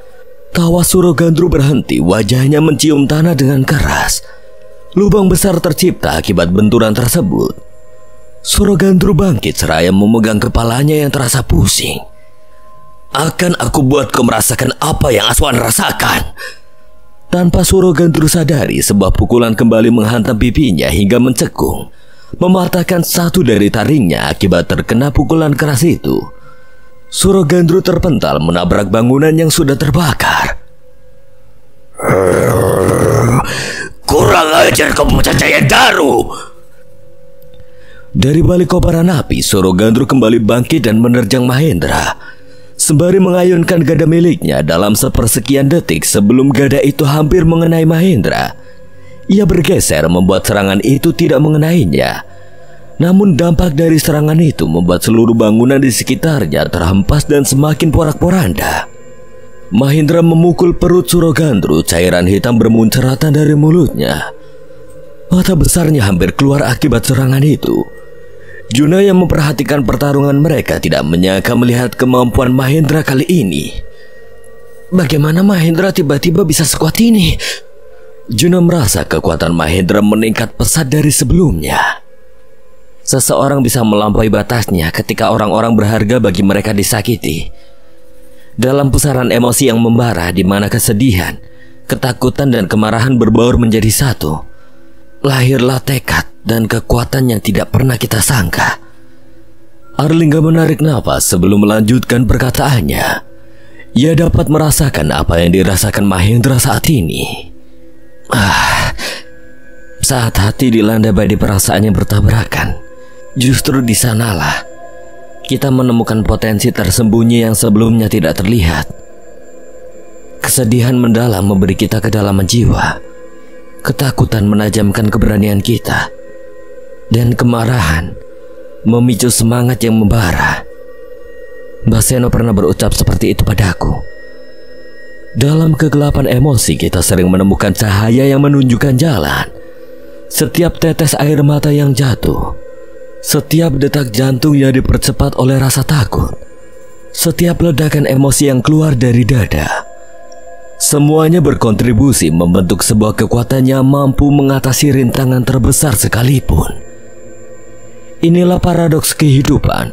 tawa Surogandru berhenti, wajahnya mencium tanah dengan keras. Lubang besar tercipta akibat benturan tersebut. Surogandru bangkit seraya memegang kepalanya yang terasa pusing. Akan aku buat kau merasakan apa yang Aswan rasakan. Tanpa Surogandru sadari, sebuah pukulan kembali menghantam pipinya hingga mencekung, mematahkan satu dari taringnya akibat terkena pukulan keras itu. Surogandru terpental menabrak bangunan yang sudah terbakar. Kurang ajar kau bocah Jayan Daru. Dari balik kobaran api, Surogandru kembali bangkit dan menerjang Mahendra. Sembari mengayunkan gada miliknya dalam sepersekian detik sebelum gada itu hampir mengenai Mahendra, ia bergeser membuat serangan itu tidak mengenainya. Namun dampak dari serangan itu membuat seluruh bangunan di sekitarnya terhempas dan semakin porak-poranda. Mahendra memukul perut Surogandru, cairan hitam bermunceratan dari mulutnya. Mata besarnya hampir keluar akibat serangan itu. Juna yang memperhatikan pertarungan mereka tidak menyangka melihat kemampuan Mahendra kali ini. Bagaimana Mahendra tiba-tiba bisa sekuat ini? Juna merasa kekuatan Mahendra meningkat pesat dari sebelumnya. Seseorang bisa melampaui batasnya ketika orang-orang berharga bagi mereka disakiti. Dalam pusaran emosi yang membara di mana kesedihan, ketakutan dan kemarahan berbaur menjadi satu, lahirlah tekad dan kekuatan yang tidak pernah kita sangka. Arlingga menarik napas sebelum melanjutkan perkataannya. Ia dapat merasakan apa yang dirasakan Mahendra saat ini. Saat hati dilanda badai perasaan yang bertabrakan, justru di sanalah kita menemukan potensi tersembunyi yang sebelumnya tidak terlihat. Kesedihan mendalam memberi kita kedalaman jiwa. Ketakutan menajamkan keberanian kita. Dan kemarahan memicu semangat yang membara. Mbah Seno pernah berucap seperti itu padaku. Dalam kegelapan emosi kita sering menemukan cahaya yang menunjukkan jalan. Setiap tetes air mata yang jatuh, setiap detak jantung yang dipercepat oleh rasa takut, setiap ledakan emosi yang keluar dari dada, semuanya berkontribusi membentuk sebuah kekuatan yang mampu mengatasi rintangan terbesar sekalipun. Inilah paradoks kehidupan,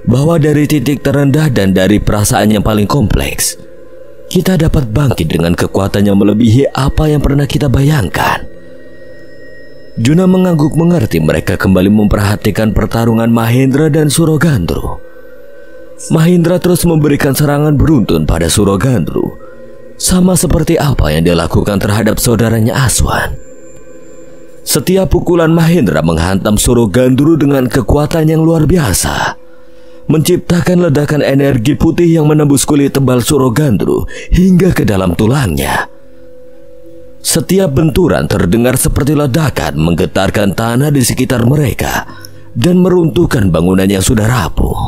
bahwa dari titik terendah dan dari perasaan yang paling kompleks, kita dapat bangkit dengan kekuatan yang melebihi apa yang pernah kita bayangkan. Juna mengangguk mengerti mereka kembali memperhatikan pertarungan Mahendra dan Surogandru. Mahendra terus memberikan serangan beruntun pada Surogandru, sama seperti apa yang dia lakukan terhadap saudaranya Aswan. Setiap pukulan Mahendra menghantam Surogandru dengan kekuatan yang luar biasa, menciptakan ledakan energi putih yang menembus kulit tebal Surogandru hingga ke dalam tulangnya. Setiap benturan terdengar seperti ledakan menggetarkan tanah di sekitar mereka dan meruntuhkan bangunan yang sudah rapuh.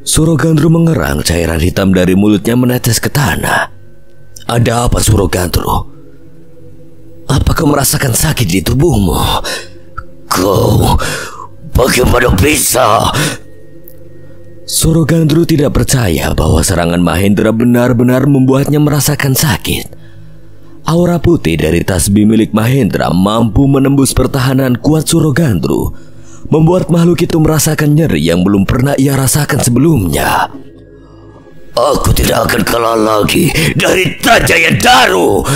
Surogandru mengerang, cairan hitam dari mulutnya menetes ke tanah. Ada apa, Surogandru? Apa kau merasakan sakit di tubuhmu? Kau bagaimana bisa? Surogandru tidak percaya bahwa serangan Mahendra benar-benar membuatnya merasakan sakit. Aura putih dari tasbih milik Mahendra mampu menembus pertahanan kuat Surogandru, membuat makhluk itu merasakan nyeri yang belum pernah ia rasakan sebelumnya. Aku tidak akan kalah lagi dari Trajaya Daru.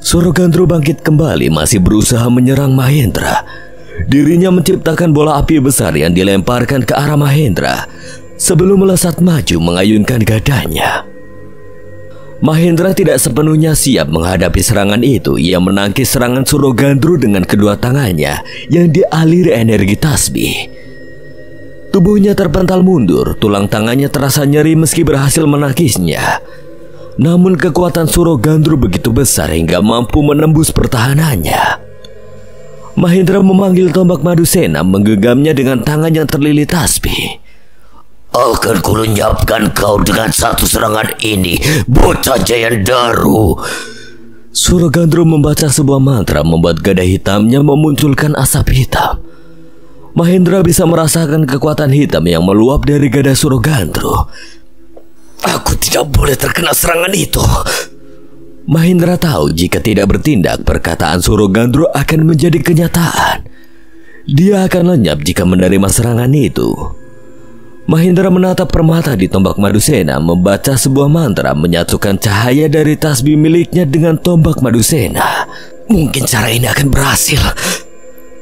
Surogandru bangkit kembali, masih berusaha menyerang Mahendra. Dirinya menciptakan bola api besar yang dilemparkan ke arah Mahendra sebelum melesat maju mengayunkan gadanya. Mahendra tidak sepenuhnya siap menghadapi serangan itu. Ia menangkis serangan Surogandru dengan kedua tangannya yang dialiri energi tasbih. Tubuhnya terpental mundur, tulang tangannya terasa nyeri meski berhasil menangkisnya. Namun kekuatan Surogandru begitu besar hingga mampu menembus pertahanannya. Mahendra memanggil tombak Madusena, menggenggamnya dengan tangan yang terlilit tasbih. Akan kulenyapkan kau dengan satu serangan ini, bocah Jayandaru. Surogandru membaca sebuah mantra membuat gada hitamnya memunculkan asap hitam. Mahendra bisa merasakan kekuatan hitam yang meluap dari gada Surogandru. Aku tidak boleh terkena serangan itu. Mahendra tahu jika tidak bertindak, perkataan Surogandru akan menjadi kenyataan. Dia akan lenyap jika menerima serangan itu. Mahendra menatap permata di tombak Madusena, membaca sebuah mantra menyatukan cahaya dari tasbih miliknya dengan tombak Madusena. Mungkin cara ini akan berhasil.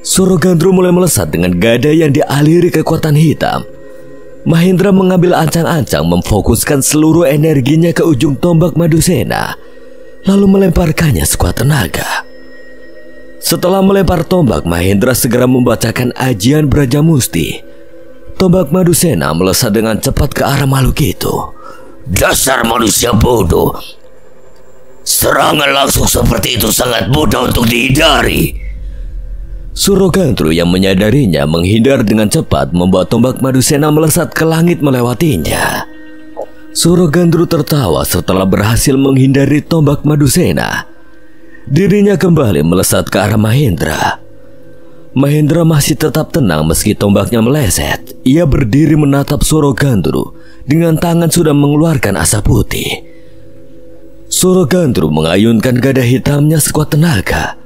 Surogandru mulai melesat dengan gada yang dialiri kekuatan hitam. Mahendra mengambil ancang-ancang, memfokuskan seluruh energinya ke ujung tombak Madusena, lalu melemparkannya sekuat tenaga. Setelah melempar tombak, Mahendra segera membacakan ajian Brajamusti. Tombak Madusena melesat dengan cepat ke arah makhluk itu. Dasar manusia bodoh. Serangan langsung seperti itu sangat mudah untuk dihindari. Surogandru yang menyadarinya menghindar dengan cepat, membuat tombak Madusena melesat ke langit melewatinya. Surogandru tertawa setelah berhasil menghindari tombak Madusena. Dirinya kembali melesat ke arah Mahendra. Mahendra masih tetap tenang meski tombaknya meleset. Ia berdiri menatap Surogandru dengan tangan sudah mengeluarkan asap putih. Surogandru mengayunkan gada hitamnya sekuat tenaga.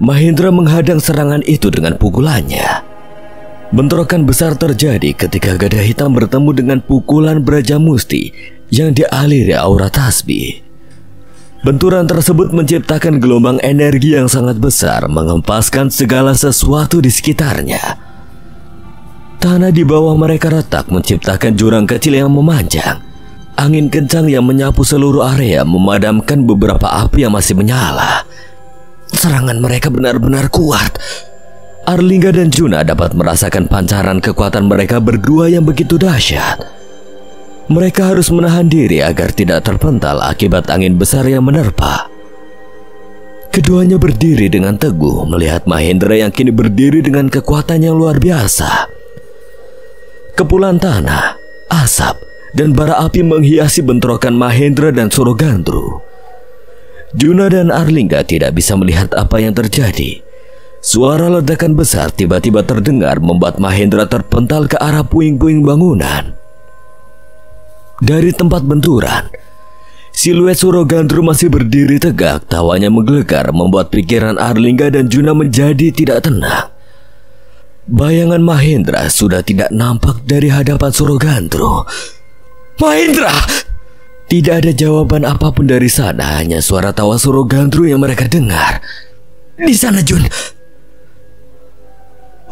Mahendra menghadang serangan itu dengan pukulannya. Bentrokan besar terjadi ketika gada hitam bertemu dengan pukulan Brajamusti yang dialiri aura tasbih. Benturan tersebut menciptakan gelombang energi yang sangat besar, mengempaskan segala sesuatu di sekitarnya. Tanah di bawah mereka retak, menciptakan jurang kecil yang memanjang. Angin kencang yang menyapu seluruh area memadamkan beberapa api yang masih menyala. Serangan mereka benar-benar kuat. Arlingga dan Juna dapat merasakan pancaran kekuatan mereka berdua yang begitu dahsyat. Mereka harus menahan diri agar tidak terpental akibat angin besar yang menerpa. Keduanya berdiri dengan teguh melihat Mahendra yang kini berdiri dengan kekuatan yang luar biasa. Kepulan tanah, asap, dan bara api menghiasi bentrokan Mahendra dan Surogandru. Juna dan Arlingga tidak bisa melihat apa yang terjadi. Suara ledakan besar tiba-tiba terdengar membuat Mahendra terpental ke arah puing-puing bangunan. Dari tempat benturan, siluet Surogandru masih berdiri tegak. Tawanya menggelegar membuat pikiran Arlingga dan Juna menjadi tidak tenang. Bayangan Mahendra sudah tidak nampak dari hadapan Surogandru. Mahendra! Tidak ada jawaban apapun dari sana, hanya suara tawa Surogandru yang mereka dengar. Di sana, Jun.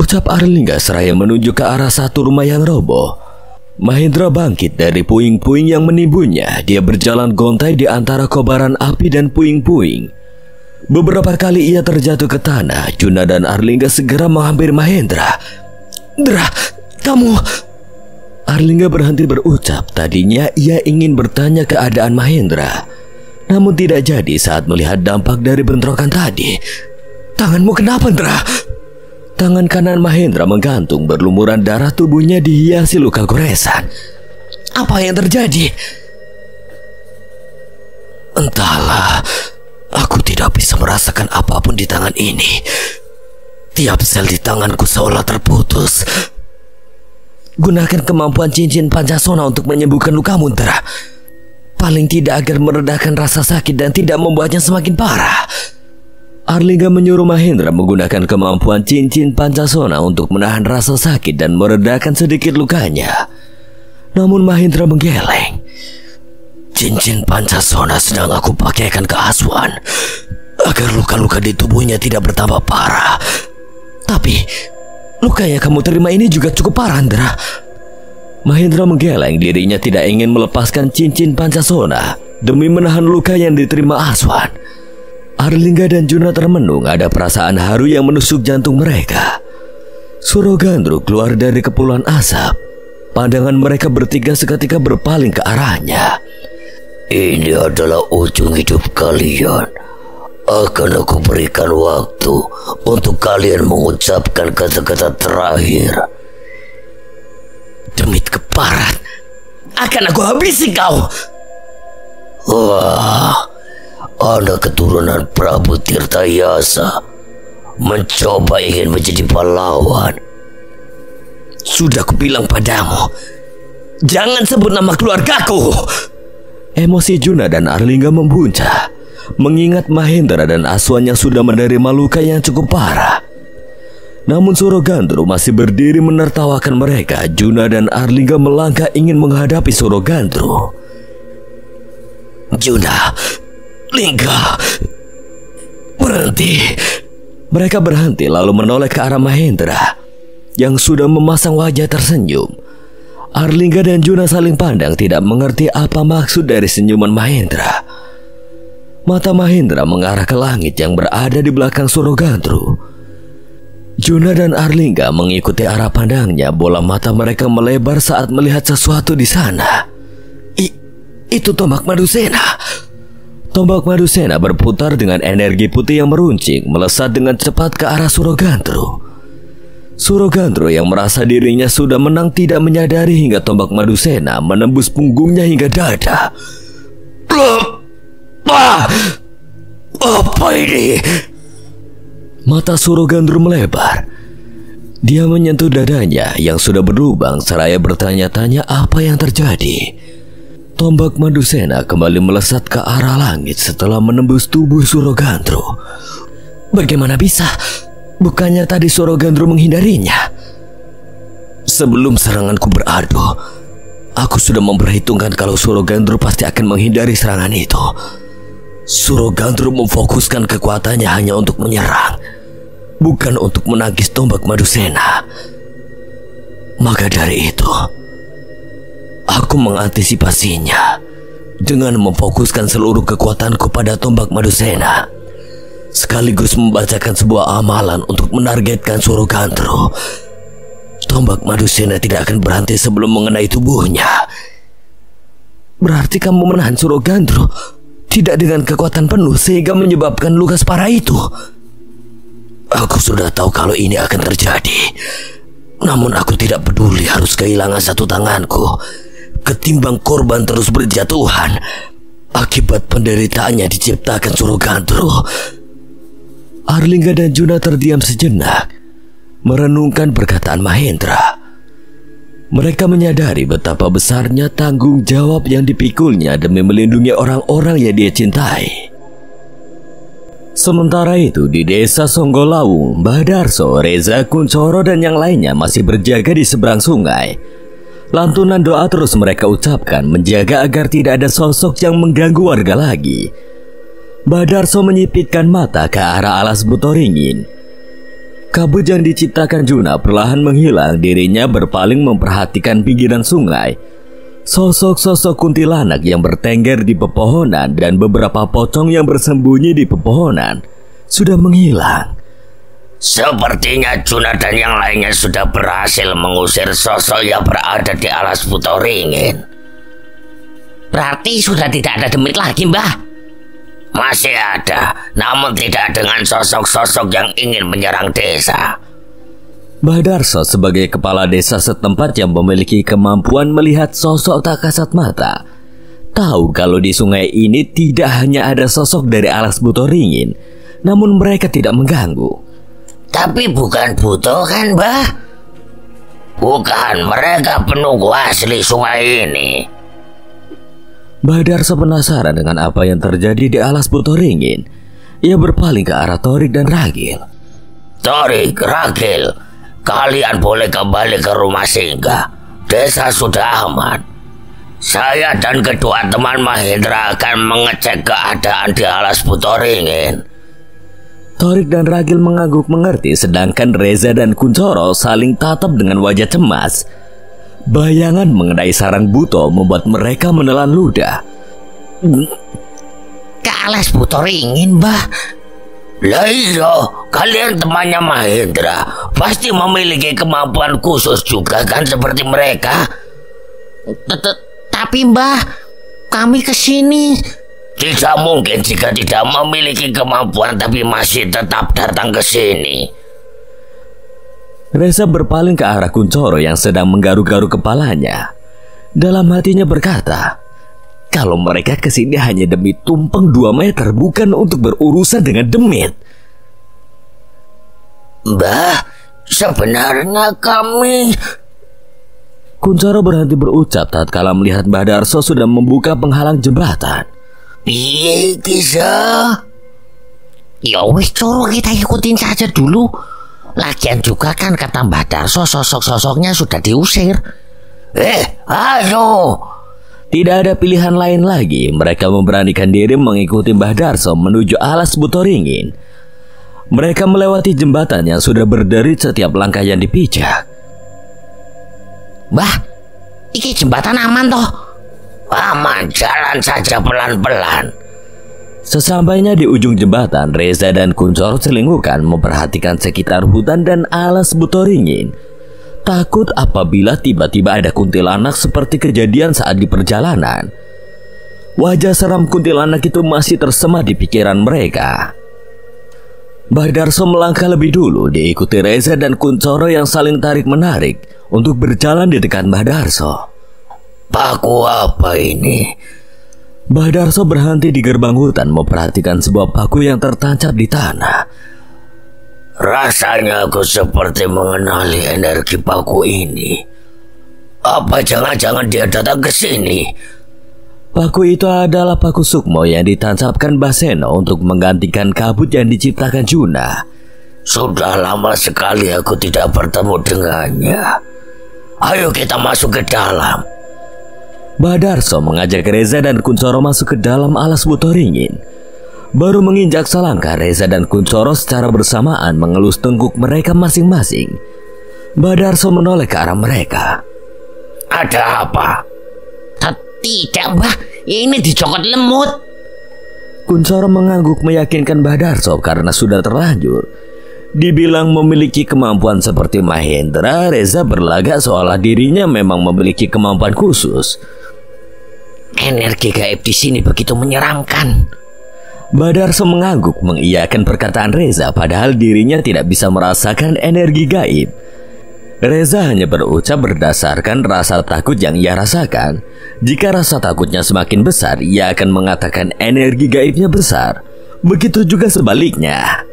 Ucap Arlingga seraya menunjuk ke arah satu rumah yang roboh. Mahendra bangkit dari puing-puing yang menimbunnya. Dia berjalan gontai di antara kobaran api dan puing-puing. Beberapa kali ia terjatuh ke tanah. Juna dan Arlingga segera menghampiri Mahendra. Dra, kamu... Arlingga berhenti berucap. Tadinya ia ingin bertanya keadaan Mahendra, namun tidak jadi saat melihat dampak dari bentrokan tadi. Tanganmu kenapa, Dra? Tangan kanan Mahendra menggantung, berlumuran darah, tubuhnya dihiasi luka goresan. Apa yang terjadi? Entahlah, aku tidak bisa merasakan apapun di tangan ini. Tiap sel di tanganku seolah terputus. Gunakan kemampuan cincin Pancasona untuk menyembuhkan lukamu, Ndra. Paling tidak agar meredakan rasa sakit dan tidak membuatnya semakin parah. Arlingga menyuruh Mahendra menggunakan kemampuan cincin Pancasona untuk menahan rasa sakit dan meredakan sedikit lukanya. Namun Mahendra menggeleng. Cincin Pancasona sedang aku pakaikan ke Aswan agar luka-luka di tubuhnya tidak bertambah parah. Tapi luka yang kamu terima ini juga cukup parah, Ndra. Mahendra menggeleng, dirinya tidak ingin melepaskan cincin Pancasona demi menahan luka yang diterima Aswan. Arlingga dan Juna termenung, ada perasaan haru yang menusuk jantung mereka. Surogandru keluar dari kepulauan asap. Pandangan mereka bertiga seketika berpaling ke arahnya. Ini adalah ujung hidup kalian. Akan aku berikan waktu untuk kalian mengucapkan kata-kata terakhir. Demit keparat, akan aku habisi kau. Wah, anak keturunan Prabu Tirtayasa mencoba ingin menjadi pahlawan. Sudah kubilang padamu, jangan sebut nama keluargaku. Emosi Juna dan Arlingga membuncah, mengingat Mahendra dan Aswan yang sudah menerima luka yang cukup parah. Namun Surogandru masih berdiri menertawakan mereka. Juna dan Arlingga melangkah ingin menghadapi Surogandru. Juna, Lingga, berhenti. Mereka berhenti lalu menoleh ke arah Mahendra yang sudah memasang wajah tersenyum. Arlingga dan Juna saling pandang, tidak mengerti apa maksud dari senyuman Mahendra. Mata Mahendra mengarah ke langit yang berada di belakang Surogandru. Juna dan Arlingga mengikuti arah pandangnya. Bola mata mereka melebar saat melihat sesuatu di sana. Itu tombak Madusena. Tombak Madusena berputar dengan energi putih yang meruncing, melesat dengan cepat ke arah Surogandru. Surogandru yang merasa dirinya sudah menang tidak menyadari hingga tombak Madusena menembus punggungnya hingga dada. Apa ini? Mata Surogandru melebar. Dia menyentuh dadanya yang sudah berlubang seraya bertanya-tanya apa yang terjadi. Tombak Madusena kembali melesat ke arah langit setelah menembus tubuh Surogandru. Bagaimana bisa? Bukannya tadi Surogandru menghindarinya? Sebelum seranganku beradu, aku sudah memperhitungkan kalau Surogandru pasti akan menghindari serangan itu. Surogandru memfokuskan kekuatannya hanya untuk menyerang, bukan untuk menangkis tombak Madusena. Maka dari itu, aku mengantisipasinya dengan memfokuskan seluruh kekuatanku pada tombak Madusena, sekaligus membacakan sebuah amalan untuk menargetkan Surogandru. Tombak Madusena tidak akan berhenti sebelum mengenai tubuhnya. Berarti kamu menahan Surogandru tidak dengan kekuatan penuh sehingga menyebabkan luka separah itu. Aku sudah tahu kalau ini akan terjadi. Namun aku tidak peduli harus kehilangan satu tanganku ketimbang korban terus berjatuhan akibat penderitaannya diciptakan Surogandru. Arlingga dan Juna terdiam sejenak, merenungkan perkataan Mahendra. Mereka menyadari betapa besarnya tanggung jawab yang dipikulnya demi melindungi orang-orang yang dia cintai. Sementara itu di desa Songgolawu, Mbah Darso, Reza, Kuncoro dan yang lainnya masih berjaga di seberang sungai. Lantunan doa terus mereka ucapkan menjaga agar tidak ada sosok yang mengganggu warga lagi. Mbah Darso menyipitkan mata ke arah alas Butoringin. Kabut yang diciptakan Juna perlahan menghilang, dirinya berpaling memperhatikan pinggiran sungai. Sosok-sosok kuntilanak yang bertengger di pepohonan dan beberapa pocong yang bersembunyi di pepohonan sudah menghilang. Sepertinya Juna dan yang lainnya sudah berhasil mengusir sosok yang berada di alas Butoringin. Berarti sudah tidak ada demit lagi, Mbah? Masih ada, namun tidak dengan sosok-sosok yang ingin menyerang desa. Mbah Darso sebagai kepala desa setempat yang memiliki kemampuan melihat sosok tak kasat mata, tahu kalau di sungai ini tidak hanya ada sosok dari alas buto ringin, namun mereka tidak mengganggu. Tapi bukan buto kan, Mbah? Bukan, mereka penunggu asli sungai ini. Mbah Darso penasaran dengan apa yang terjadi di alas buto ringin. Ia berpaling ke arah Torik dan Ragil. Torik, Ragil, kalian boleh kembali ke rumah singgah. Desa sudah aman. Saya dan kedua teman Mahendra akan mengecek keadaan di alas buto ringin. Torik dan Ragil mengangguk mengerti, sedangkan Reza dan Kuncoro saling tatap dengan wajah cemas. Bayangan mengenai sarang buto membuat mereka menelan ludah. Ke alas buto ringin, Mbah? Lah iya, kalian temannya Mahendra, pasti memiliki kemampuan khusus juga kan seperti mereka. Tapi Mbah, kami kesini. Tidak mungkin jika tidak memiliki kemampuan tapi masih tetap datang ke sini. Reza berpaling ke arah Kuncoro yang sedang menggaruk-garuk kepalanya. Dalam hatinya berkata, kalau mereka kesini hanya demi tumpeng 2 meter, bukan untuk berurusan dengan demit. Mbah, sebenarnya kami... Kuncoro berhenti berucap tatkala melihat Mbah Darso sudah membuka penghalang jembatan. Piye bisa? Ya wis Coro, kita ikutin saja dulu. Lagian juga kan kata Mbah Darso sosok-sosoknya sudah diusir. Ayo. Tidak ada pilihan lain lagi. Mereka memberanikan diri mengikuti Mbah Darso menuju alas buto ringin. Mereka melewati jembatan yang sudah berderit setiap langkah yang dipijak. Mbah, iki jembatan aman toh? Aman, jalan saja pelan-pelan. Sesampainya di ujung jembatan, Reza dan Kuncoro selingkuhan memperhatikan sekitar hutan dan alas buto ringin. Takut apabila tiba-tiba ada kuntilanak seperti kejadian saat di perjalanan. Wajah seram kuntilanak itu masih tersema di pikiran mereka. Mbah Darso melangkah lebih dulu, diikuti Reza dan Kuncoro yang saling tarik-menarik untuk berjalan di dekat Mbah Darso. Paku apa ini? Mbah Darso berhenti di gerbang hutan memperhatikan sebuah paku yang tertancap di tanah. Rasanya aku seperti mengenali energi paku ini. Apa jangan-jangan dia datang ke sini? Paku itu adalah paku sukmo yang ditancapkan Baseno untuk menggantikan kabut yang diciptakan Juna. Sudah lama sekali aku tidak bertemu dengannya. Ayo kita masuk ke dalam. Mbah Darso mengajak Reza dan Kuncoro masuk ke dalam alas buto ringin. Baru menginjak selangkah, Reza dan Kuncoro secara bersamaan mengelus tengkuk mereka masing-masing. Mbah Darso menoleh ke arah mereka. Ada apa? Tidak Mbah, ini dicokot lemut. Kuncoro mengangguk meyakinkan Mbah Darso karena sudah terlanjur. Dibilang memiliki kemampuan seperti Mahendra, Reza berlagak seolah dirinya memang memiliki kemampuan khusus. Energi gaib di sini begitu menyeramkan. Mbah Darso mengangguk mengiyakan perkataan Reza, padahal dirinya tidak bisa merasakan energi gaib. Reza hanya berucap berdasarkan rasa takut yang ia rasakan. Jika rasa takutnya semakin besar, ia akan mengatakan energi gaibnya besar. Begitu juga sebaliknya.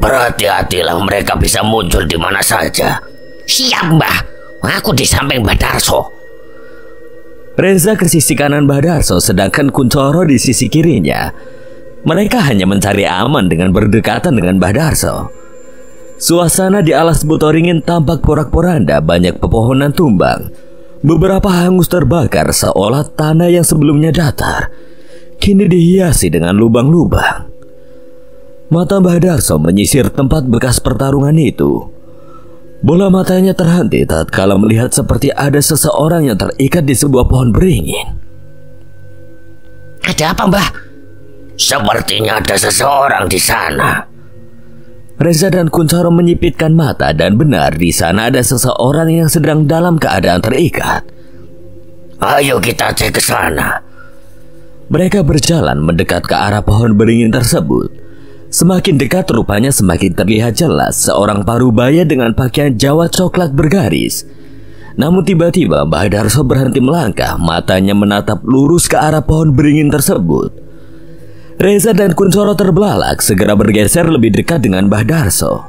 Berhati-hatilah, mereka bisa muncul di mana saja. Siap Mbah, aku di samping Mbah Darso. Reza ke sisi kanan Mbah Darso, sedangkan Kuncoro di sisi kirinya. Mereka hanya mencari aman dengan berdekatan dengan Mbah Darso. Suasana di alas buto ringin tampak porak-poranda, banyak pepohonan tumbang. Beberapa hangus terbakar seolah tanah yang sebelumnya datar kini dihiasi dengan lubang-lubang. Mata Mbah Darso menyisir tempat bekas pertarungan itu. Bola matanya terhenti tatkala melihat seperti ada seseorang yang terikat di sebuah pohon beringin. Ada apa Mbah? Sepertinya ada seseorang di sana. Reza dan Kuncoro menyipitkan mata dan benar di sana ada seseorang yang sedang dalam keadaan terikat. Ayo kita cek ke sana. Mereka berjalan mendekat ke arah pohon beringin tersebut. Semakin dekat rupanya semakin terlihat jelas seorang parubaya dengan pakaian Jawa coklat bergaris. Namun tiba-tiba Mbah Darso berhenti melangkah, matanya menatap lurus ke arah pohon beringin tersebut. Reza dan Kuncoro terbelalak, segera bergeser lebih dekat dengan Mbah Darso.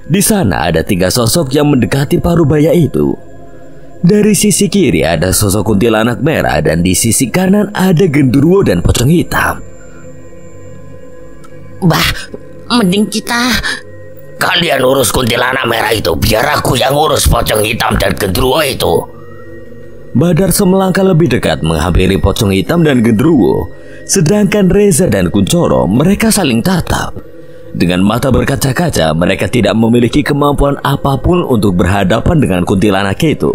Di sana ada 3 sosok yang mendekati parubaya itu. Dari sisi kiri ada sosok kuntilanak merah dan di sisi kanan ada genderuwo dan pocong hitam. Mbah, mending kalian urus kuntilanak merah itu, biar aku yang urus pocong hitam dan genderuwo itu. Mbah Darso melangkah lebih dekat menghampiri pocong hitam dan genderuwo, sedangkan Reza dan Kuncoro mereka saling tatap. Dengan mata berkaca-kaca, mereka tidak memiliki kemampuan apapun untuk berhadapan dengan kuntilanak itu.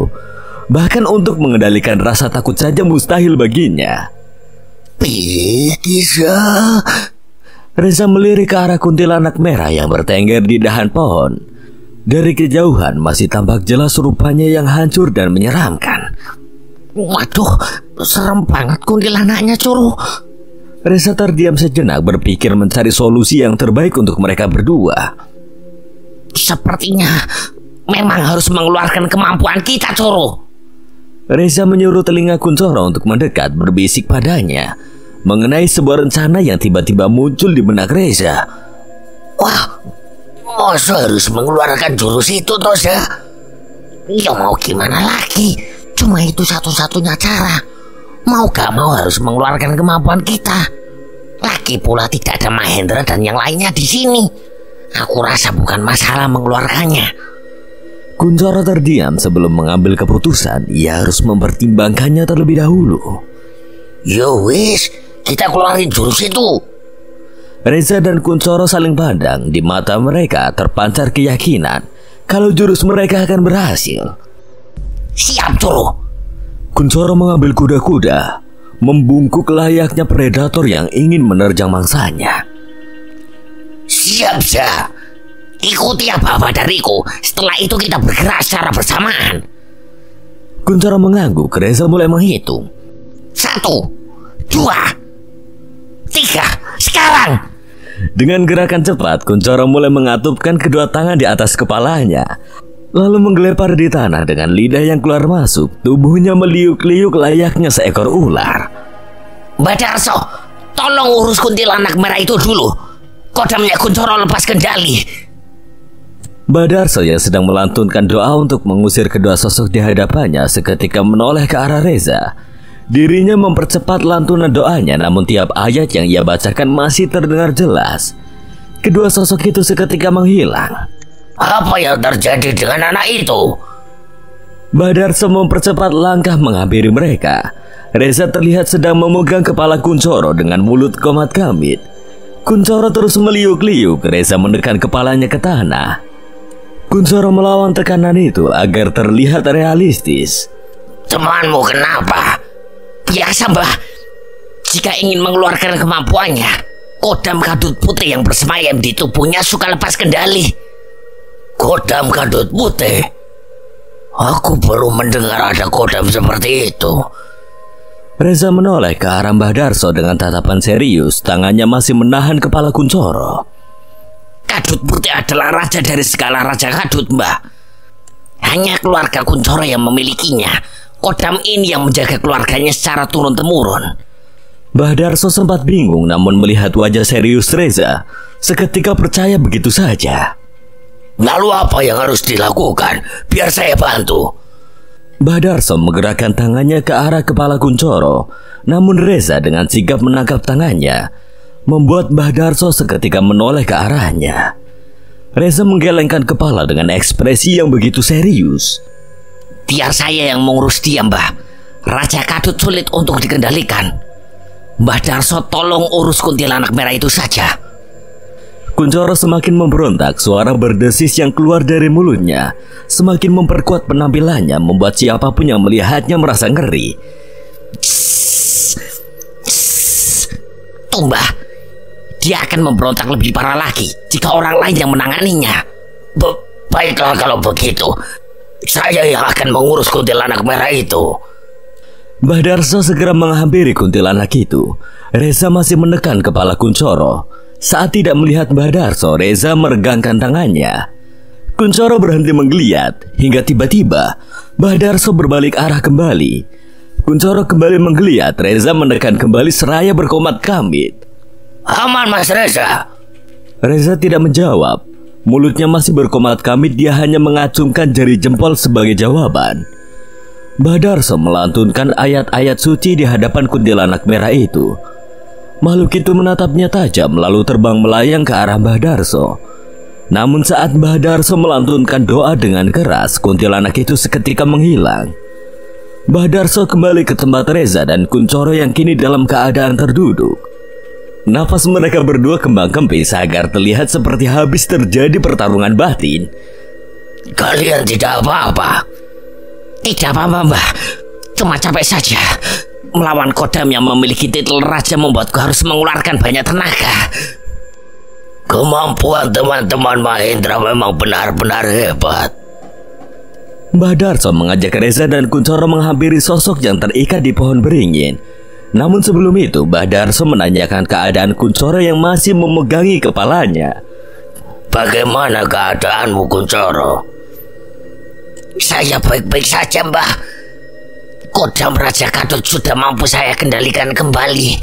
Bahkan untuk mengendalikan rasa takut saja mustahil baginya. Bisa. Reza melirik ke arah kuntilanak merah yang bertengger di dahan pohon. Dari kejauhan masih tampak jelas rupanya yang hancur dan menyeramkan. Waduh, serem banget kuntilanaknya, Curu. Reza terdiam sejenak berpikir mencari solusi yang terbaik untuk mereka berdua. Sepertinya memang harus mengeluarkan kemampuan kita, Curu. Reza menyuruh telinga Kuncoro untuk mendekat, berbisik padanya mengenai sebuah rencana yang tiba-tiba muncul di benak Reza. Wah, masa harus mengeluarkan jurus itu, Tos ya? Ya mau gimana lagi? Cuma itu satu-satunya cara. Mau gak mau harus mengeluarkan kemampuan kita. Lagi pula tidak ada Mahendra dan yang lainnya di sini. Aku rasa bukan masalah mengeluarkannya. Kuncoro terdiam sebelum mengambil keputusan. Ia harus mempertimbangkannya terlebih dahulu. Yo wis, kita keluarin jurus itu. Reza dan Kuncoro saling pandang. Di mata mereka terpancar keyakinan kalau jurus mereka akan berhasil. Siap, Curu. Kuncoro mengambil kuda-kuda, membungkuk layaknya predator yang ingin menerjang mangsanya. Siap, Za. Ikuti apa-apa dariku. Setelah itu kita bergerak secara bersamaan. Kuncoro mengangguk. Reza mulai menghitung. 1, 2, 3, sekarang. Dengan gerakan cepat, Kuncoro mulai mengatupkan kedua tangan di atas kepalanya, lalu menggelepar di tanah dengan lidah yang keluar masuk. Tubuhnya meliuk-liuk layaknya seekor ular. Mbah Darso, tolong urus kuntilanak merah itu dulu. Kodamnya Kuncoro lepas kendali. Mbah Darso yang sedang melantunkan doa untuk mengusir kedua sosok di hadapannya seketika menoleh ke arah Reza. Dirinya mempercepat lantunan doanya, namun tiap ayat yang ia bacakan masih terdengar jelas. Kedua sosok itu seketika menghilang. Apa yang terjadi dengan anak itu? Mbah Darso mempercepat langkah menghampiri mereka. Reza terlihat sedang memegang kepala Kuncoro dengan mulut komat kamit. Kuncoro terus meliuk-liuk. Reza menekan kepalanya ke tanah. Kuncoro melawan tekanan itu agar terlihat realistis. Temanmu kenapa? Biasa, Mbah. Jika ingin mengeluarkan kemampuannya, kodam kadut putih yang bersemayam di tubuhnya suka lepas kendali. Kodam kadut putih? Aku baru mendengar ada kodam seperti itu. Reza menoleh ke arah Mbah Darso dengan tatapan serius. Tangannya masih menahan kepala Kuncoro. Kadut putih adalah raja dari segala raja kadut, Mbah. Hanya keluarga Kuncoro yang memilikinya. Kodam ini yang menjaga keluarganya secara turun-temurun. Mbah Darso sempat bingung, namun melihat wajah serius Reza, seketika percaya begitu saja. Lalu apa yang harus dilakukan? Biar saya bantu. Mbah Darso menggerakkan tangannya ke arah kepala Kuncoro, namun Reza dengan sigap menangkap tangannya, membuat Mbah Darso seketika menoleh ke arahnya. Reza menggelengkan kepala dengan ekspresi yang begitu serius. Biar saya yang mengurus dia, Mbah. Raja kadut sulit untuk dikendalikan. Mbah Darso tolong urus kuntilanak merah itu saja. Kuncoro semakin memberontak. Suara berdesis yang keluar dari mulutnya semakin memperkuat penampilannya, membuat siapapun yang melihatnya merasa ngeri. Tuh, Mbah. Dia akan memberontak lebih parah lagi jika orang lain yang menanganinya. Baiklah kalau begitu. Saya yang akan mengurus kuntilanak merah itu. Mbah Darso segera menghampiri kuntilanak itu. Reza masih menekan kepala Kuncoro. Saat tidak melihat Mbah Darso, Reza meregangkan tangannya. Kuncoro berhenti menggeliat hingga tiba-tiba Mbah Darso berbalik arah kembali. Kuncoro kembali menggeliat. Reza menekan kembali seraya berkomat kamit. Aman Mas Reza. Reza tidak menjawab. Mulutnya masih berkomat kamit. Dia hanya mengacungkan jari jempol sebagai jawaban. Mbah Darso melantunkan ayat-ayat suci di hadapan kuntilanak merah itu. Makhluk itu menatapnya tajam lalu terbang melayang ke arah Mbah Darso. Namun saat Mbah Darso melantunkan doa dengan keras, kuntilanak itu seketika menghilang. Mbah Darso kembali ke tempat Reza dan Kuncoro yang kini dalam keadaan terduduk. Nafas mereka berdua kembang kempis agar terlihat seperti habis terjadi pertarungan batin. Kalian tidak apa-apa? Tidak apa-apa, Mbah. Cuma capek saja. Melawan Kodam yang memiliki titel raja membuatku harus mengeluarkan banyak tenaga. Kemampuan teman-teman Mahendra memang benar-benar hebat. Mbah Darso mengajak Reza dan Kuncoro menghampiri sosok yang terikat di pohon beringin. Namun sebelum itu, Mbah Darso menanyakan keadaan Kuncoro yang masih memegangi kepalanya. Bagaimana keadaanmu, Kuncoro? Saya baik-baik saja, Mbah. Kodam Raja Gatot sudah mampu saya kendalikan kembali.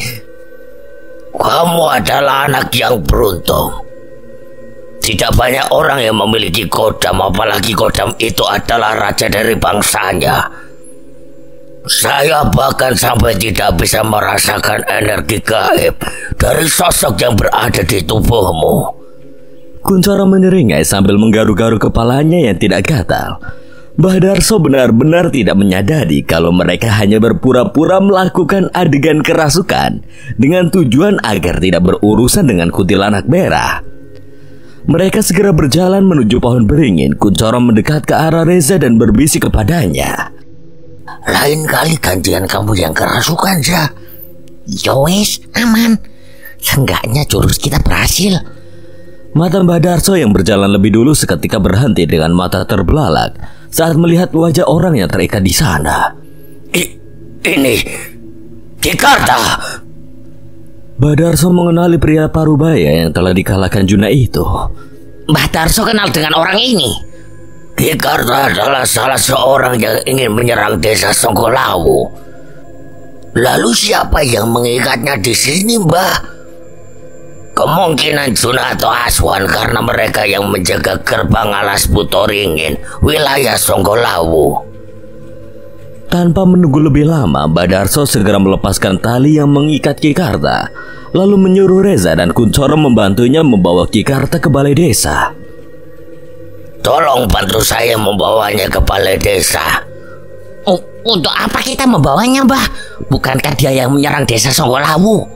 Kamu adalah anak yang beruntung. Tidak banyak orang yang memiliki kodam, apalagi kodam itu adalah raja dari bangsanya. Saya bahkan sampai tidak bisa merasakan energi gaib dari sosok yang berada di tubuhmu. Kuncoro menyeringai sambil menggaruk-garuk kepalanya yang tidak gatal. Mbah Darso benar-benar tidak menyadari kalau mereka hanya berpura-pura melakukan adegan kerasukan dengan tujuan agar tidak berurusan dengan kuntilanak merah. Mereka segera berjalan menuju pohon beringin. Kuncoro mendekat ke arah Reza dan berbisik kepadanya. Lain kali gantian kamu yang kerasukan, ya. Yowes, aman. Seenggaknya jurus kita berhasil. Mata Mbah Darso yang berjalan lebih dulu seketika berhenti dengan mata terbelalak saat melihat wajah orang yang terikat di sana. Ini Kikarta. Mbah Darso mengenali pria parubaya yang telah dikalahkan Juna itu. Mbah Darso kenal dengan orang ini. Kikarta adalah salah seorang yang ingin menyerang desa Songgolawu. Lalu siapa yang mengikatnya di sini, Mbah? Kemungkinan Juna atau Aswan karena mereka yang menjaga gerbang alas Butoringin, wilayah Songgolawu. Tanpa menunggu lebih lama, Mbah Darso segera melepaskan tali yang mengikat Kikarta, lalu menyuruh Reza dan Kuncoro membantunya membawa Kikarta ke balai desa. Tolong bantu saya membawanya ke balai desa. Untuk apa kita membawanya, Mbah? Bukankah dia yang menyerang desa Songgolawu?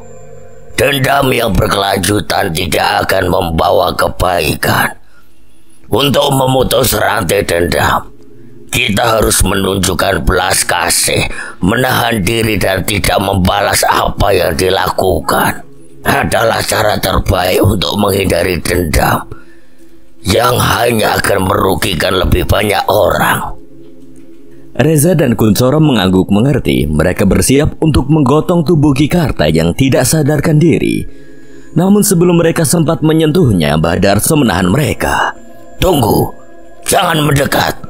Dendam yang berkelanjutan tidak akan membawa kebaikan. Untuk memutus rantai dendam, kita harus menunjukkan belas kasih, menahan diri dan tidak membalas apa yang dilakukan. Adalah cara terbaik untuk menghindari dendam yang hanya akan merugikan lebih banyak orang. Reza dan Kuncoro mengangguk mengerti. Mereka bersiap untuk menggotong tubuh Kikarta yang tidak sadarkan diri. Namun sebelum mereka sempat menyentuhnya, Mbah Darso menahan mereka. Tunggu, jangan mendekat.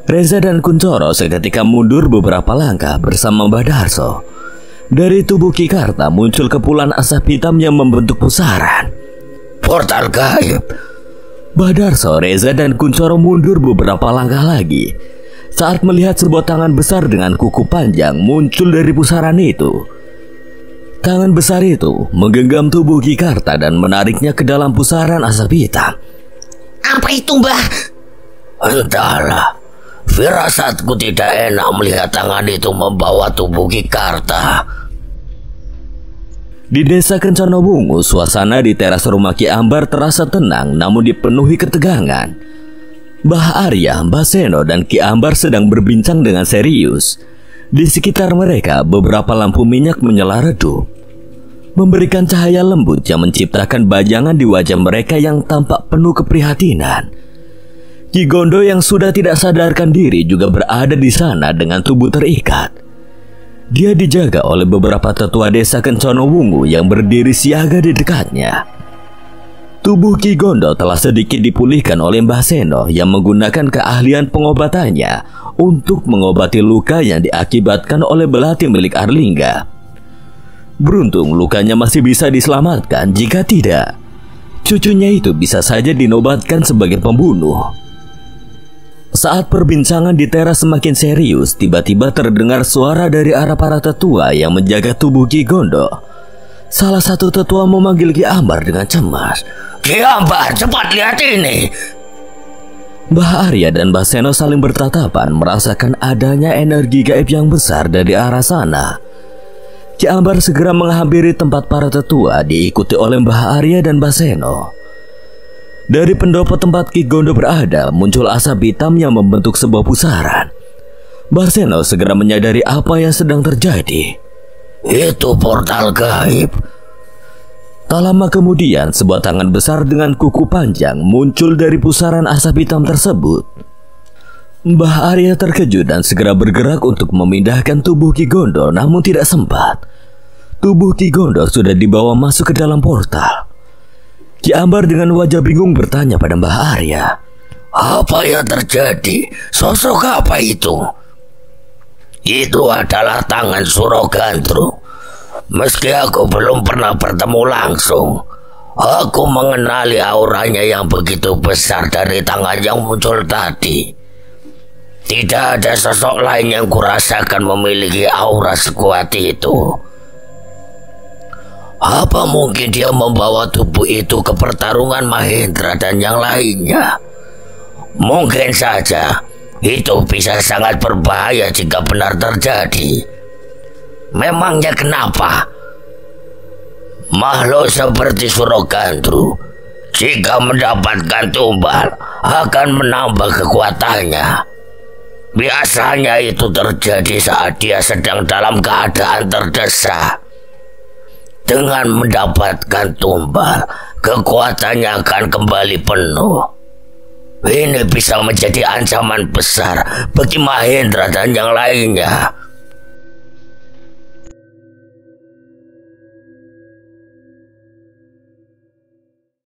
Reza dan Kuncoro seketika mundur beberapa langkah bersama Mbah Darso. Dari tubuh Kikarta muncul kepulan asap hitam yang membentuk pusaran. Portal gaib. Mbah Darso, Reza dan Kuncoro mundur beberapa langkah lagi saat melihat sebuah tangan besar dengan kuku panjang muncul dari pusaran itu. Tangan besar itu menggenggam tubuh Kikarta dan menariknya ke dalam pusaran asap hitam. Apa itu, Mbah? Entahlah, firasatku tidak enak melihat tangan itu membawa tubuh Kikarta. Di desa Kencana Wungu, suasana di teras rumah Ki Ambar terasa tenang namun dipenuhi ketegangan. Mbah Arya, Mbah Seno, dan Ki Ambar sedang berbincang dengan serius. Di sekitar mereka, beberapa lampu minyak menyala redup, memberikan cahaya lembut yang menciptakan bayangan di wajah mereka yang tampak penuh keprihatinan. Ki Gondo yang sudah tidak sadarkan diri juga berada di sana dengan tubuh terikat. Dia dijaga oleh beberapa tetua desa Kencana Wungu yang berdiri siaga di dekatnya. Tubuh Ki Gondo telah sedikit dipulihkan oleh Mbah Seno yang menggunakan keahlian pengobatannya untuk mengobati luka yang diakibatkan oleh belati milik Arlingga. Beruntung lukanya masih bisa diselamatkan, jika tidak, cucunya itu bisa saja dinobatkan sebagai pembunuh. Saat perbincangan di teras semakin serius, tiba-tiba terdengar suara dari arah para tetua yang menjaga tubuh Ki Gondo. Salah satu tetua memanggil Ki Ambar dengan cemas. Ki Ambar, cepat lihat ini. Mbah Arya dan Mbah Seno saling bertatapan merasakan adanya energi gaib yang besar dari arah sana. Ki Ambar segera menghampiri tempat para tetua diikuti oleh Mbah Arya dan Mbah Seno. Dari pendopo tempat Ki Gondo berada muncul asap hitam yang membentuk sebuah pusaran. Mbah Seno segera menyadari apa yang sedang terjadi. Itu portal gaib. Tak lama kemudian sebuah tangan besar dengan kuku panjang muncul dari pusaran asap hitam tersebut. Mbah Arya terkejut dan segera bergerak untuk memindahkan tubuh Ki Gondo, namun tidak sempat. Tubuh Ki Gondo sudah dibawa masuk ke dalam portal. Ki Ambar dengan wajah bingung bertanya pada Mbah Arya. Apa yang terjadi? Sosok apa itu? Itu adalah tangan Surogandru. Meski aku belum pernah bertemu langsung, aku mengenali auranya yang begitu besar dari tangan yang muncul tadi. Tidak ada sosok lain yang kurasakan memiliki aura sekuat itu. Apa mungkin dia membawa tubuh itu ke pertarungan Mahendra dan yang lainnya? Mungkin saja. Itu bisa sangat berbahaya jika benar terjadi. Memangnya kenapa? Makhluk seperti Surogandru, jika mendapatkan tumbal, akan menambah kekuatannya. Biasanya itu terjadi saat dia sedang dalam keadaan terdesak. Dengan mendapatkan tumbal, kekuatannya akan kembali penuh. Ini bisa menjadi ancaman besar bagi Mahendra dan yang lainnya.